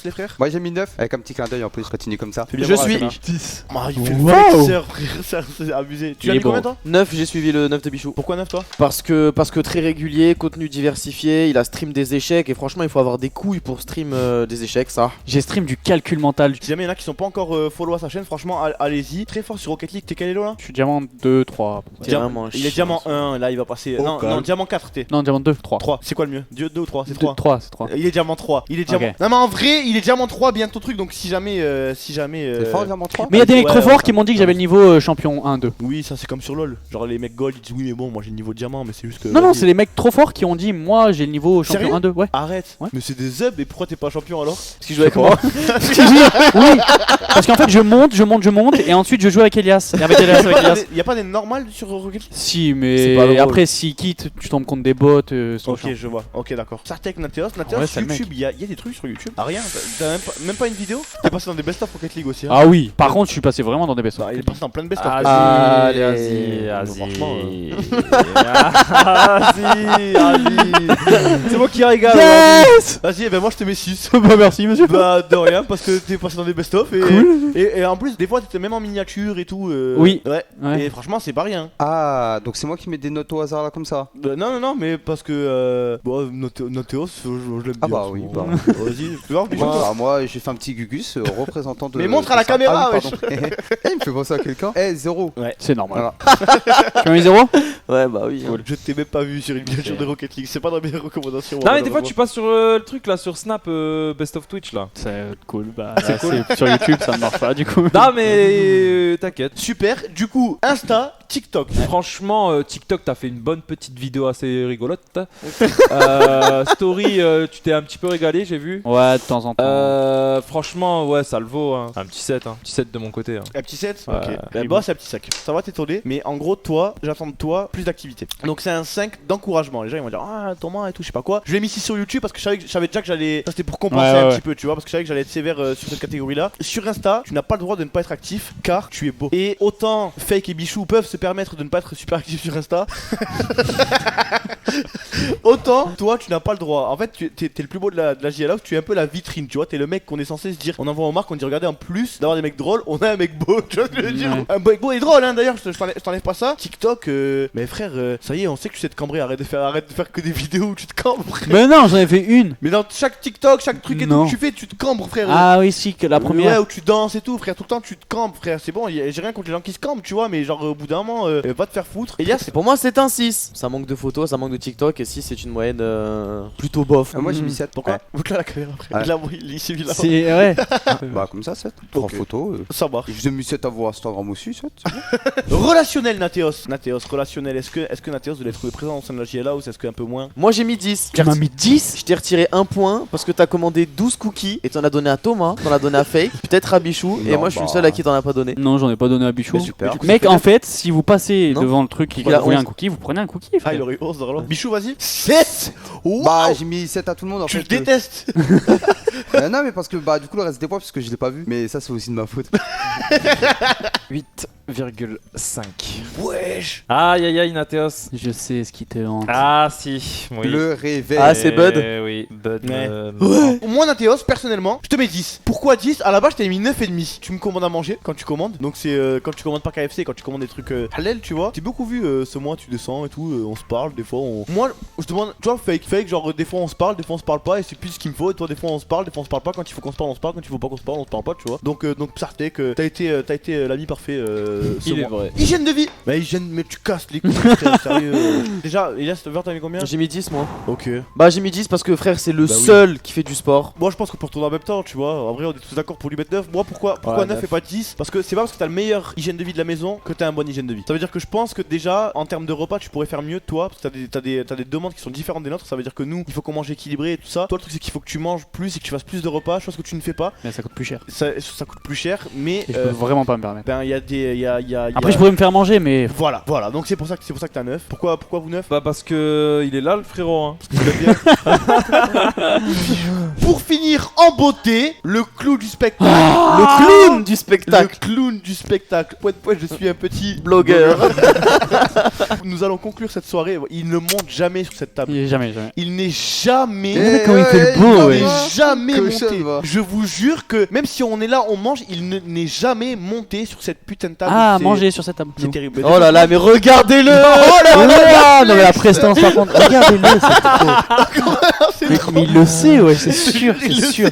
les frères? Moi j'ai mis 9 avec un petit clin d'œil en plus, continue comme ça. Je suis 10. Ah, il fait Wow. le flexeur, frère, c'est abusé. Tu Il as est mis combien bon. toi? 9, j'ai suivi le 9 de Bichou. Pourquoi 9 toi? Parce que très régulier, contenu diversifié, il a stream des échecs et franchement il faut avoir des couilles pour stream des échecs ça. J'ai stream du calcul mental. Si jamais il y en a qui sont pas encore follow à sa chaîne, franchement allez-y. Très fort sur Rocket League, t'es quel elo là? Je suis diamant 2, 3. C'est vraiment Il est chiant, diamant ça. 1, là il va passer. Oh, non, calme. diamant 4 t'es. Non, diamant 2, 3. 3, c'est quoi le mieux? 2 ou 3? C'est 3. 3, c'est 3. Il est diamant 3. Il est diamant. Ok. Non mais en vrai, il est diamant 3 bientôt truc donc si jamais C'est fort, diamant 3. Mais il y a des mecs Ouais, trop forts ouais. qui m'ont dit que j'avais le niveau champion 1, 2. Oui, ça c'est comme sur LoL. Genre les mecs gold ils disent oui mais bon, moi j'ai le niveau diamant mais c'est juste que Non, vas-y. c'est les mecs trop forts qui ont dit moi j'ai le niveau champion Sérieux 1, 2. Ouais. Arrête. Ouais. Mais c'est des zubs et pourquoi t'es pas champion alors? Parce qu'il joue avec moi. Oui, parce qu'en fait je monte et ensuite je joue avec Elias. Et avec Elias. Il y a pas des normales sur Rocket League? Si, C'est mais pas drôle. après s'il quitte, tu tombes contre des bots. Ok, je vois. Ok, d'accord. Sartek, Nateos, Ouais, c'est le mec. YouTube, il y a des trucs sur YouTube. Ah, rien. T'as même pas une vidéo? T'es passé dans des best-of Rocket League aussi. Hein. Ah oui, par contre je suis passé vraiment dans des best Bah, il est passé dans plein de best-of. Ah, Franchement, C'est moi qui régale. Yes. Vas-y, ben moi je te mets 6. Bah merci monsieur. Bah, de rien, parce que t'es passé dans des best-of. Et en plus, des fois, t'étais même en miniature et tout. Oui. Ouais. Ouais. Et franchement, c'est pas rien. Ah, donc c'est moi qui mets des notes au hasard là comme ça. Non, mais parce que. Bon, Nateos, je l'aime bien. Ah bah en ce oui, moment. bah. Vas-y, tu vois, Bichou, Moi, toi. moi j'ai fait un petit gugus représentant de. Mais montre à la de ça. caméra, Ah oui, pardon. Il me fait penser à quelqu'un. Eh, 0. C'est normal. Voilà. Tu as mis 0? Ouais, bah oui. hein. Je t'ai même pas vu sur une miniature de Rocket League. C'est pas dans mes recommandations. Non, mais des fois tu passes sur le truc là, sur Snap, Best of Twitch là. C'est cool. Bah là, c'est sur YouTube ça ne marche pas du coup. Non, mais t'inquiète. Super, du coup, Insta, TikTok. Franchement, TikTok, t'as fait une bonne petite vidéo assez rigolote. Story, tu t'es un petit peu régalé, j'ai vu. Ouais, de temps en temps. Franchement, ouais, ça le vaut. Hein. Un petit 7, hein. Petit 7 de mon côté. Hein. Un petit 7. Ouais, Ok. oui, Bah, c'est un petit 5. Ça va t'étonner, mais en gros, toi, j'attends de toi plus d'activité. Donc, c'est un 5 d'encouragement. Les gens ils vont dire ah, Thomas et tout, je sais pas quoi. Je l'ai mis ici sur YouTube parce que je savais déjà que j'allais. Ça, c'était pour compenser un petit peu, tu vois, parce que je savais que j'allais être sévère sur cette catégorie là. Sur Insta, tu n'as pas le droit de ne pas être actif car tu es beau. Et autant Fake et Bichou peuvent se permettre de ne pas être super actifs sur Insta. Autant toi tu n'as pas le droit. En fait t'es le plus beau de la JLA, tu es un peu la vitrine, tu vois, t'es le mec qu'on est censé se dire, on envoie aux marques, on dit regardez en plus d'avoir des mecs drôles, on a un mec beau, tu vois ce que je veux dire. Un mec beau et drôle hein d'ailleurs, je t'enlève pas ça. TikTok, mais frère, ça y est, on sait que tu sais te cambrer, arrête de faire que des vidéos où tu te cambres frère. Mais non, j'en ai fait une. Mais dans chaque TikTok, chaque truc et tout Non. que tu fais, tu te cambres frère. Ah oui, si, que la Ouais, première. où tu danses et tout, frère, tout le temps tu te cambres, frère. C'est bon, j'ai rien contre les gens qui se cambent, tu vois, mais genre au bout d'un moment, va te faire foutre. Elias, Pour moi, c'est un 6. Ça manque de photos, ça manque de TikTok. Et 6, c'est une moyenne plutôt bof. Moi j'ai mis 7. pourquoi? Montre-la la caméra, frère. Ouais. Là, il s'est mis là. C'est ouais. Bah comme ça 7. 3 Ok. photos. Ça marche. Je mis 7 à vos Instagram aussi, 7. Relationnel, Nateos. Nateos, relationnel. Est-ce que Nateos vous l'avez trouvé présent au sein de la JLA ou est-ce que un peu moins? Moi, j'ai mis 10. Tu m'as mis 10. Je t'ai retiré un point parce que t'as commandé 12 cookies et t'en as donné à Thomas, t'en as donné à Fake, peut-être à Bichou, et Non, moi je suis le bah. seul à qui t'en as pas donné. Non, j'en ai pas donné à Bichou. Mais super. Mec, en fait, si vous passez Non. devant le truc et que Il a vous voulez 11. un cookie, vous prenez un cookie. Ah, frère. il aurait eu 11 dans la Bichou, vas-y. 7. Bah j'ai mis 7 à tout le monde en Tu fait. le détestes. Non mais parce que bah du coup le reste des points parce que je l'ai pas vu. Mais ça c'est aussi de ma faute. 8. 2,5. Wesh. Aïe aïe aïe, Nateos. Je sais ce qui te hante. Ah si, oui. Le réveil. Ah, c'est Bud. Oui, Bud. Ouais. Ouais. Moi, Nateos, personnellement, je te mets 10. Pourquoi 10? À la base, je t'avais mis 9,5. Tu me commandes à manger quand tu commandes. Donc, c'est quand tu commandes pas KFC, quand tu commandes des trucs halal, tu vois. J'ai beaucoup vu ce mois, tu descends et tout. On se parle, des fois. Moi, je te demande, tu vois, fake. Genre, des fois on se parle, des fois on se parle pas. Et c'est plus ce qu'il me faut. Et toi, des fois on se parle, des fois on se parle pas. Quand il faut qu'on se parle, on se parle. Quand il faut pas qu'on se parle, on se parle pas, tu vois. Donc, Psartek, t'as été l'ami parfait ce Il est mois. vrai. Hygiène de vie. Mais tu casses les couilles, frère, sérieux. Déjà, Elias, t'as mis combien? J'ai mis 10 moi. Ok. Bah j'ai mis 10 parce que frère c'est le Bah oui. seul qui fait du sport. Moi je pense que pour tourner en même temps, tu vois, en vrai on est tous d'accord pour lui mettre 9. Moi pourquoi 9 et pas 10? Parce que c'est pas parce que t'as le meilleur hygiène de vie de la maison que t'as un bon hygiène de vie. Ça veut dire que je pense que déjà en termes de repas tu pourrais faire mieux toi, parce que t'as des demandes qui sont différentes des nôtres. Ça veut dire que nous il faut qu'on mange équilibré et tout ça. Toi le truc c'est qu'il faut que tu manges plus et que tu fasses plus de repas, chose que tu ne fais pas. Mais ça coûte plus cher. Ça coûte plus cher, mais Et je peux vraiment pas me permettre. ben il y a des. Après je pourrais me faire manger mais... Voilà, donc c'est pour ça que t'as 9. Pourquoi vous 9? Bah parce que il est là le frérot hein. Pour finir en beauté, le clou du spectacle. Le clown du Le spectacle. clown du spectacle. Poète, je suis un petit Blogueur. Nous allons conclure cette soirée. Il ne monte jamais sur cette table. Il est jamais. Il n'est jamais. Comment il fait le beau, ouais. Il n'est jamais Cochon, monté. va. Je vous jure que même si on est là, on mange, il n'est jamais monté sur cette putain de table. Ah, C'est- manger sur cette table. C'est terrible. Oh là là mais regardez-le. Oh là non mais la prestance par contre, regardez-le, c'est trop. Mais il le sait, ouais, c'est sûr, c'est sûr.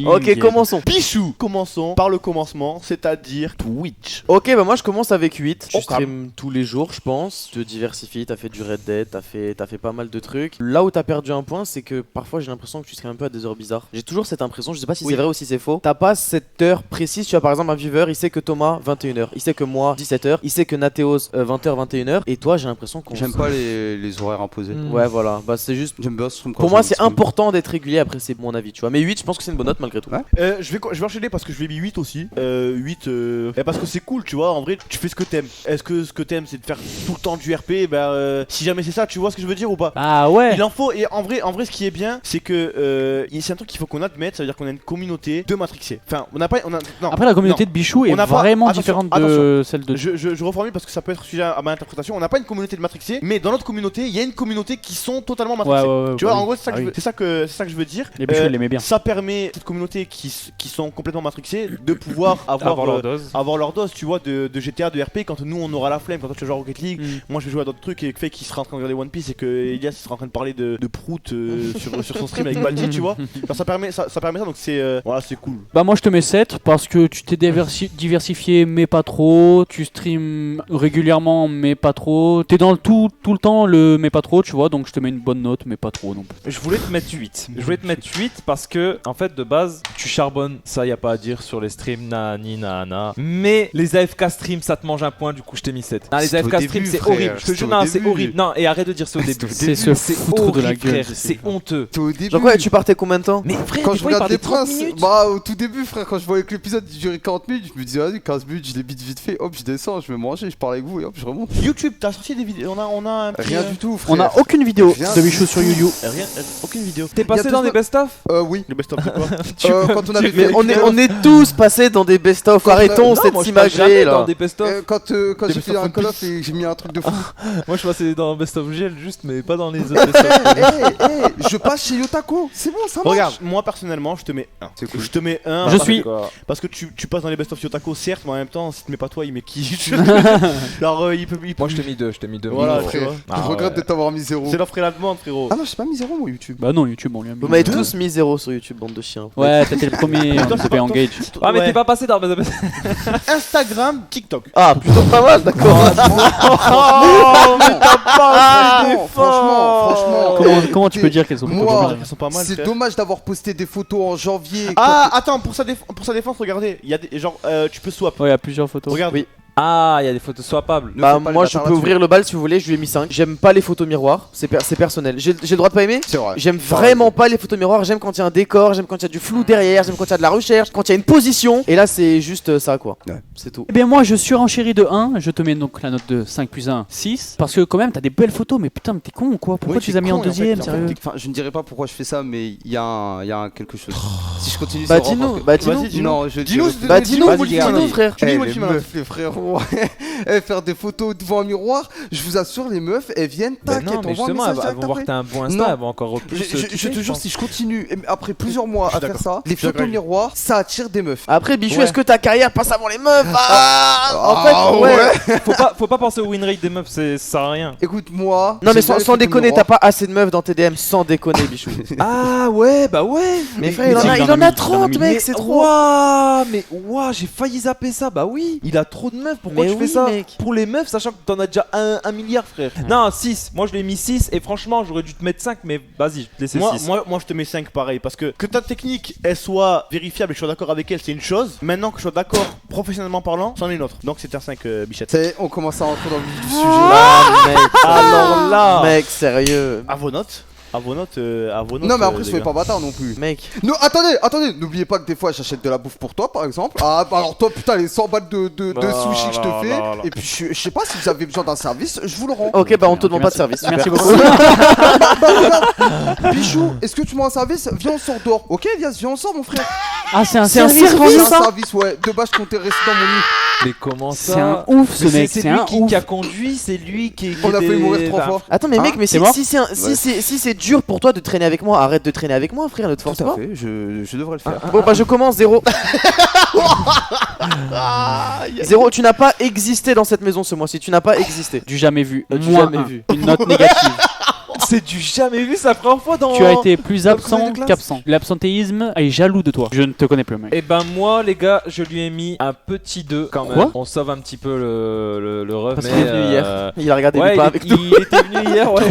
Ok commençons. Pichou. Commençons par le commencement, c'est-à-dire Twitch. Ok bah moi je commence avec 8. Tu Ok. stream tous les jours je pense. Tu te diversifies, t'as fait du Red Dead, t'as fait pas mal de trucs. Là où t'as perdu un point c'est que parfois j'ai l'impression que tu stream un peu à des heures bizarres. J'ai toujours cette impression, je sais pas si Oui. c'est vrai ou si c'est faux. T'as pas cette heure précise, tu as par exemple un viewer, il sait que Thomas 21h, il sait que moi 17h, il sait que Nateos 20h 21h et toi j'ai l'impression qu'on... J'aime pas les horaires imposés. Ouais voilà, bah c'est juste... J'aime bien stream quand Pour moi je c'est stream. important d'être régulier, après c'est mon avis tu vois. Mais 8 je pense que c'est une bonne note malgré tout. Ouais. Je vais enchaîner parce que je vais mis 8 aussi. 8 parce que c'est cool, tu vois. En vrai, tu fais ce que t'aimes. Est-ce que ce que t'aimes c'est de faire tout le temps du RP? Si jamais c'est ça, tu vois ce que je veux dire ou pas? Ah ouais. Il en faut, et en vrai ce qui est bien, c'est que c'est un truc qu'il faut qu'on admette, ça veut dire qu'on a une communauté de Matrixés. Enfin, on n'a pas. Non. Après la communauté de Bichou est On n'a pas- vraiment attention, différente de celle de... Je reformule parce que ça peut être sujet à ma interprétation. On n'a pas une communauté de Matrixés, mais dans notre communauté, il y a une communauté qui sont totalement Matrixés. Ouais, Tu vois, bah en oui. gros, c'est ça, Ah que je oui. veux- c'est ça que je veux dire. Les Bichou, il l'aimait bien. Ça permet cette communauté qui sont complètement matrixés de pouvoir avoir leur dose. avoir leur dose, tu vois, de GTA, de RP quand nous on aura la flemme, quand toi tu vas jouer à Rocket League, moi je vais jouer à d'autres trucs et fait qu'il sera en train de regarder One Piece et que Elias sera en train de parler de Prout sur son stream avec Baldi, tu vois. Genre, ça permet ça donc c'est voilà, c'est cool. Bah moi je te mets 7 parce que tu t'es diversifié mais pas trop, tu stream régulièrement mais pas trop, t'es dans le tout le temps le mais pas trop tu vois, donc je te mets une bonne note mais pas trop non plus. Je voulais te mettre 8. Je voulais te mettre 8 parce que, en fait, de base, tu charbonnes, ça y a pas à dire sur les streams, nani, nana. Mais les AFK streams, ça te mange un point, du coup, je t'ai mis 7. Non, les C'est au AFK début, streams, c'est frère, horrible. Je te c'est jure, au non, c'est début. horrible. Non, et arrête de dire c'est au début. C'est se foutre de la horrible, gueule. frère. je sais. C'est honteux. T'es au début. Genre quoi tu partais combien de temps? Mais frère, Quand des je fois, il regarde parlait les 30 princes, minutes. bah au tout début frère, quand je voyais que l'épisode durait 40 minutes, je me disais vas-y 15 minutes, je les bite vite fait, hop je descends, je vais manger, je parle avec vous et hop je remonte. YouTube, t'as sorti des vidéos, on a un petit, Rien du tout frère. On a aucune vidéo Rien de Bichou sur YouTube. rien, aucune vidéo. T'es passé Il y a dans deux des best-of? Oui. Le best of de quoi? Quand on avait Mais fait on est tous passés dans des best-of, Quand arrêtons Non, cette moi, je passe imagerie jamais là. dans des best-of. quand Des j'ai fait best-of un One call Piece. off et j'ai mis un truc de fou. Moi, je passais dans best-of GL juste, mais pas dans les autres best-of. Je passe chez Yotako, c'est bon ça marche. Regarde, moi personnellement, je te mets 1. C'est cool. Je te mets 1. Je suis. Parce que tu passes dans les best-of Yotako, certes, mais en même temps, si tu mets pas toi, il met qui? Genre, il peut. Moi, je t'ai mis 2. Je t'ai mis 2. Voilà, Frère, tu vois. je Ah, regrette ouais. de t'avoir mis 0. C'est l'offre et la demande, frérot. Ah non, j'ai pas mis 0 moi YouTube. Bah non YouTube on lui a mis. Vous m'avez tous mis 0 sur YouTube, bande de chiens. Ouais t'étais le premier, on Toi, s'est c'est fait pas- engage. Ah, mais Ouais. t'es pas passé dans best-of. Instagram, TikTok. Ah plutôt pas mal d'accord. Oh, mais t'as pas Franchement. Comment tu peux dire qu'elles sont Moi, pas mal? Elles sont pas mal. C'est frère. dommage d'avoir posté des photos en janvier. Ah, attends, pour sa défense, regardez. Il y a des. Genre, tu peux swap. Ouais, il y a plusieurs photos. Regarde. Oui. Ah, il y a des photos swappables. Bah moi je peux ouvrir le bal si vous voulez, je lui ai mis 5. J'aime pas les photos miroirs, c'est personnel. J'ai le droit de pas aimer. C'est vrai. J'aime vraiment pas les photos miroirs, j'aime quand il y a un décor, j'aime quand il y a du flou derrière, j'aime quand il y a de la recherche, quand il y a une position. Et là c'est juste ça quoi. Ouais. C'est tout. Eh bien moi je surenchéris de 1, je te mets donc la note de 5 plus 1, 6. Parce que quand même t'as des belles photos, mais putain mais t'es con ou quoi? Pourquoi tu les as mis en deuxième, sérieux? Enfin, je ne dirais pas pourquoi je fais ça, mais il y a quelque chose. Si je continue Bah sur dis-nous, Europe, bah dis-nous. non, je Dis-nous, Bah dis-nous, Vas-y, frère. Tu dis moi les qui m'en meufs, les frérots, faire des photos devant un miroir, je vous assure, les meufs, elles viennent, Bah tac, non, elles mais t'envoient un justement, message elles direct vont voir que après. t'as un bon Non. Insta, elles vont encore plus. Je te jure, si je continue, et après plusieurs mois à faire ça, les suis photos d'accord. miroirs, ça attire des meufs. Après Bichou, Ouais. est-ce que ta carrière passe avant les meufs? En fait, ouais. Faut pas penser au win rate des meufs, ça sert à rien. Écoute, moi. Non mais j'ai sans jamais fait de déconner, miroir. t'as pas assez de meufs dans tes DM, sans déconner Bichou. Ah ouais, bah ouais. Mais frère, il en a 30 mec, c'est trop. Waouh, j'ai failli zapper ça. Bah oui, il a trop de meufs. Pourquoi Mais tu fais oui, ça mec. pour les meufs, sachant que t'en as déjà un milliard, frère? Non, 6. Moi je l'ai mis 6 et franchement, j'aurais dû te mettre 5, mais vas-y, je te laisse 6. Moi je te mets 5 pareil parce que ta technique elle soit vérifiable et que je sois d'accord avec elle c'est une chose. Maintenant que je sois d'accord professionnellement parlant c'en est une autre. Donc c'est un 5 Bichette. Ça y est, on commence à rentrer dans le vif du sujet. Mec, Alors là mec, sérieux. à vos notes. Non, mais après, les soyez gars. pas bâtard non plus. Mec. Non, attendez, n'oubliez pas que des fois j'achète de la bouffe pour toi par exemple. Ah, bah alors toi, putain, les 100 balles de sushi que je te fais. Et puis je sais pas si vous avez besoin d'un service, je vous le rends. Ok, bah on te demande pas de service. Merci super. beaucoup. Bah, regarde, Bichou, est-ce que tu m'as un service? Viens, on sort dehors. Ok, viens on sort, mon frère. Ah c'est un C'est un service, service, C'est ça un service, ouais. De base, je comptais rester dans mon lit. Mais comment ça? C'est un ouf ce Mais mec, c'est lui un ouf. qui a conduit, c'est lui qui. On a était- failli mourir 3 bah, fois. Attends mais Hein, mec, mais c'est mort si c'est dur pour toi de traîner avec moi, arrête de traîner avec moi frère, ne te force Tout à pas. fait, je devrais le faire. Bon bah je commence 0. 0, tu n'as pas existé dans cette maison ce mois-ci, tu n'as pas existé. Du jamais vu. Du Moins jamais un. vu. Une note négative. C'est du jamais vu, ça première fois dans. Tu as été plus absent premier de classe. qu'absent. L'absentéisme est jaloux de toi. Je ne te connais plus mec. Et ben moi les gars, je lui ai mis un petit 2 quand même. Quoi On sauve un petit peu le ref. Parce mais, qu'il est venu hier. Il a regardé Ouais, Lupin il, avec nous. il était venu hier, ouais.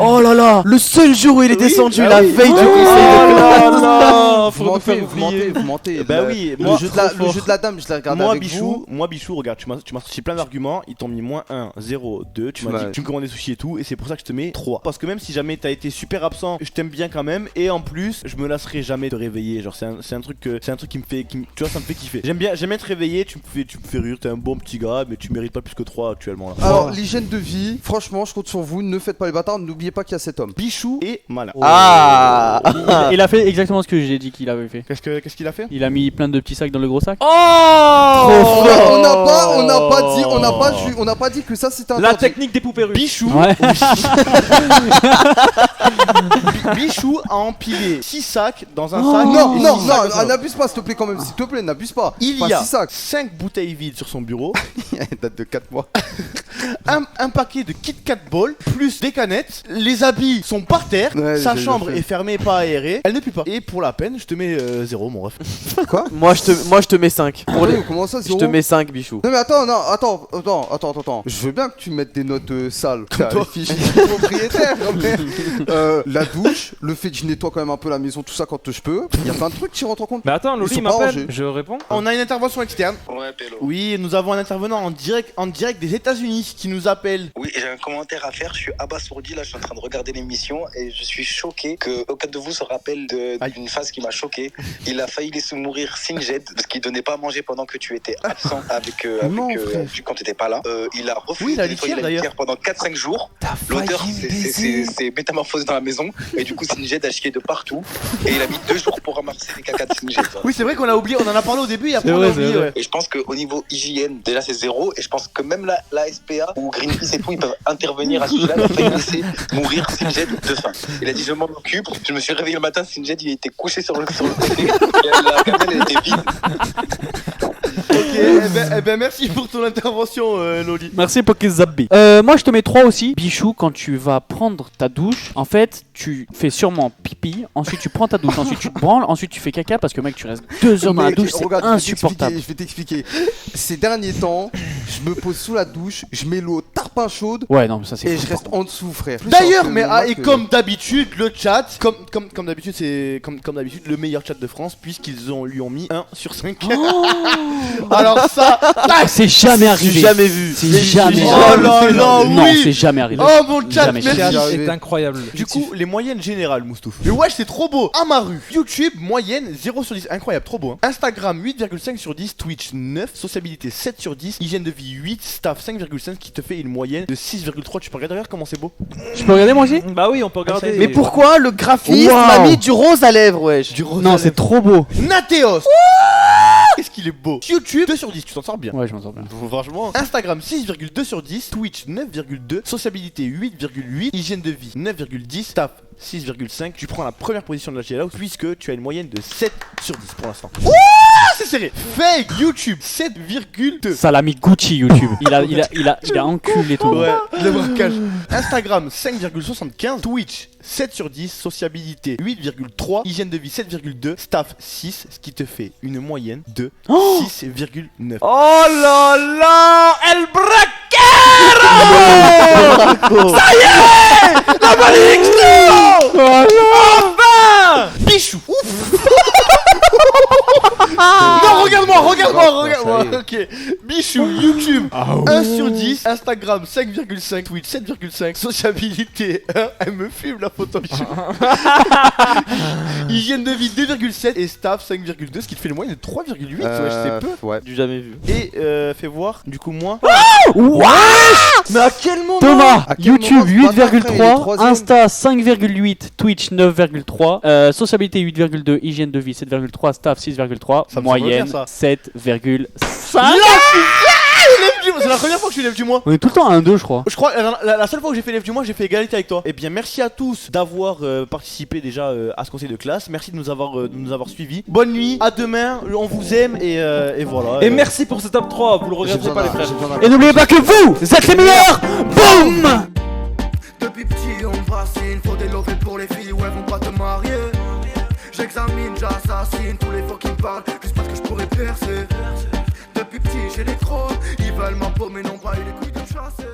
Oh là là, le seul jour où il est descendu, la veille du Oh conseil de classe. là là, Vous faut nous faire oublier. vous mentez. Bah oui, le moi, jeu de la dame, je l'ai regardé Moi avec vous. Bichou, regarde, tu m'as sorti plein d'arguments, ils t'ont mis moins 1, 0, 2, tu m'as dit que tu me commandais des sushis et tout, et c'est pour ça que je te mets 3. Parce que même si jamais t'as été super absent, je t'aime bien quand même, et en plus, je me lasserai jamais de réveiller. Genre, c'est un truc qui me fait, tu vois, ça me fait kiffer. J'aime bien te réveiller, tu me fais rire, t'es un bon petit gars, mais tu mérites pas plus que 3 actuellement là. Alors, l'hygiène de vie, franchement, je compte sur vous, ne faites pas les bâtards, n'oubliez pas qu'il y a cet homme. Bichou et Malin. Ah. Il a fait exactement ce que j'ai dit qu'il avait fait. Qu'est-ce qu'il a fait? Il a mis plein de petits sacs dans le gros sac. Oh On n'a pas dit que ça c'était un La technique des poupées russes. Bichou, Ouais. Bichou a empilé 6 sacs dans un Oh. sac. Non, et non, six sacs dans un autre. n'abuse pas s'il te plaît quand même, s'il te plaît, n'abuse pas. Il Pas y a 6 sacs. 5 bouteilles vides sur son bureau, Elle date de 4 mois. un paquet de Kit Kat Ball, plus des canettes, les habits sont par terre, Ouais, sa j'ai chambre fait. est fermée, pas aérée, elle ne pue pas. Et pour la peine, je te mets 0 mon ref. Moi je te mets 5. Pour les... Comment ça, Je zéro te mets 5 Bichou. Non mais attends. Je veux bien que tu mettes des notes sales. Comme toi. Les fiches du propriétaire. Mais, la douche, le fait que je nettoie quand même un peu la maison, tout ça quand je peux. Il y a plein de trucs qui rentrent en compte. Mais attends, Ils Loli sont pas m'appelle. rangés. Je réponds. On a une intervention externe. Ouais, Pélo. Oui, nous avons un intervenant en direct des États-Unis qui nous appelle. Oui, j'ai un commentaire à faire. Je suis abasourdi. Là, je suis en train de regarder l'émission et je suis choqué que aucun de vous se rappelle d'une phase qui m'a choqué. Il a failli laisser mourir Sinjed parce qu'il donnait pas à manger pendant que tu étais absent quand tu étais pas là. Il a refusé de nettoyer la litière pendant 4-5 jours. L'odeur s'est métamorphosée dans la maison et du coup Sinjed a chié de partout et il a mis 2 jours pour ramasser les caca de Sinjed. Oui, c'est vrai qu'on a oublié, on en a parlé au début et après on a vrai, oublié. c'est vrai. Ouais. Et je pense qu'au niveau hygiène, déjà c'est 0. Et je pense que même la SPA ou Greenpeace et tout, ils peuvent intervenir à ce sujet-là. Il a failli laisser mourir Sinjed de faim. Il a dit je m'en occupe. Je me suis réveillé le matin, Sinjed il était couché sur le côté. Et la gamelle elle était vide. Ok, eh ben merci pour ton intervention, Loli. Merci pour qu'ils zabbi. Moi je te mets 3 aussi. Bichou, quand tu vas prendre ta douche, en fait, tu fais sûrement pipi, ensuite tu prends ta douche, ensuite tu te branles, ensuite tu fais caca parce que mec, tu restes 2 heures dans la Mec, douche, c'est regarde, insupportable. Je vais t'expliquer. Ces derniers temps, je me pose sous la douche, je mets l'eau tarp pas chaude. Ouais, non, mais ça c'est Et fou, je reste en dessous, frère. D'ailleurs, mais comme d'habitude, le chat, comme d'habitude, c'est comme d'habitude le meilleur chat de France, puisqu'ils lui ont mis 1 sur 5. Alors ça, c'est jamais arrivé. J'ai jamais vu. C'est jamais Oh arrivé. là là, Non, oui. c'est jamais arrivé. Oh mon chat, Jamais, merci. jamais. C'est incroyable. Du coup, les moyennes générales, Moustouf. Le wesh, c'est trop beau. Amaru. YouTube, moyenne 0 sur 10. Incroyable, trop beau. Hein. Instagram, 8,5 sur 10. Twitch, 9. Sociabilité, 7 sur 10. Hygiène de vie, 8. Staff, 5,5. Qui te fait une moyenne de 6,3. Tu peux regarder comment c'est beau. Je peux regarder moi aussi? Bah oui, on peut regarder. Mais pourquoi le graphiste Wow. m'a mis du rose à lèvres, wesh? Du rose. Non, c'est trop beau. Nateos. Qu'est-ce qu'il est beau. YouTube, 2 sur 10. Tu t'en sors bien. Ouais, je m'en sors bien. Franchement. Instagram, 6,2 sur 10. Twitch, 9,2. Sociabilité, 8,8. Hygiène de vie, 9,10. Staff, 6,5. Tu prends la première position de la GLA puisque tu as une moyenne de 7 sur 10 pour l'instant. C'est serré. Fake YouTube, 7,2. Ça l'a mis Gucci YouTube. Il a enculé tout le monde. Ouais, le braquage. Instagram, 5,75. Twitch, 7 sur 10. Sociabilité, 8,3. Hygiène de vie, 7,2. Staff, 6. Ce qui te fait une moyenne de 6,9. Oh là là, El Braquero. Ça y est, la malédiction. Enfin. Bichou. Non, regarde-moi. Ok. Bichou, YouTube, 1 sur 10. Instagram, 5,5. Twitch, 7,5. Sociabilité, 1. Elle me fume la photo, Bichou. Hygiène de vie, 2,7. Et staff, 5,2. Ce qui te fait une moyenne de 3,8. Ouais, c'est peu. Ouais. Du jamais vu. Et fais voir, du coup, moi. Mais à quel moment? Thomas, À quel YouTube moment ce bâtard, frère, il est 8,3, troisième Insta 5,8, Twitch 9,3, sociabilité 8,2, hygiène de vie 7,3, staff 6,3, Ça me moyenne semble bien, 7,5. C'est la première fois que je suis l'élève du mois. On est tout le temps à 1-2 je crois. Je crois la seule fois que j'ai fait l'élève du mois, j'ai fait égalité avec toi. Eh bien, merci à tous d'avoir participé déjà à ce conseil de classe. Merci de nous avoir suivis. Bonne nuit, à demain. On vous aime et voilà. Et merci pour ce top 3. Vous le regretterez pas, les frères. Et n'oubliez pas que vous êtes les meilleurs. Boum. Depuis petit on me fascine, faut des lovés pour les filles, ouais vont pas te marier. J'examine, j'assassine tous les fois qui me parlent, juste parce que je pourrais percer. Depuis petit j'ai les crocs, ils veulent ma peau mais n'ont pas eu les couilles de me chasser.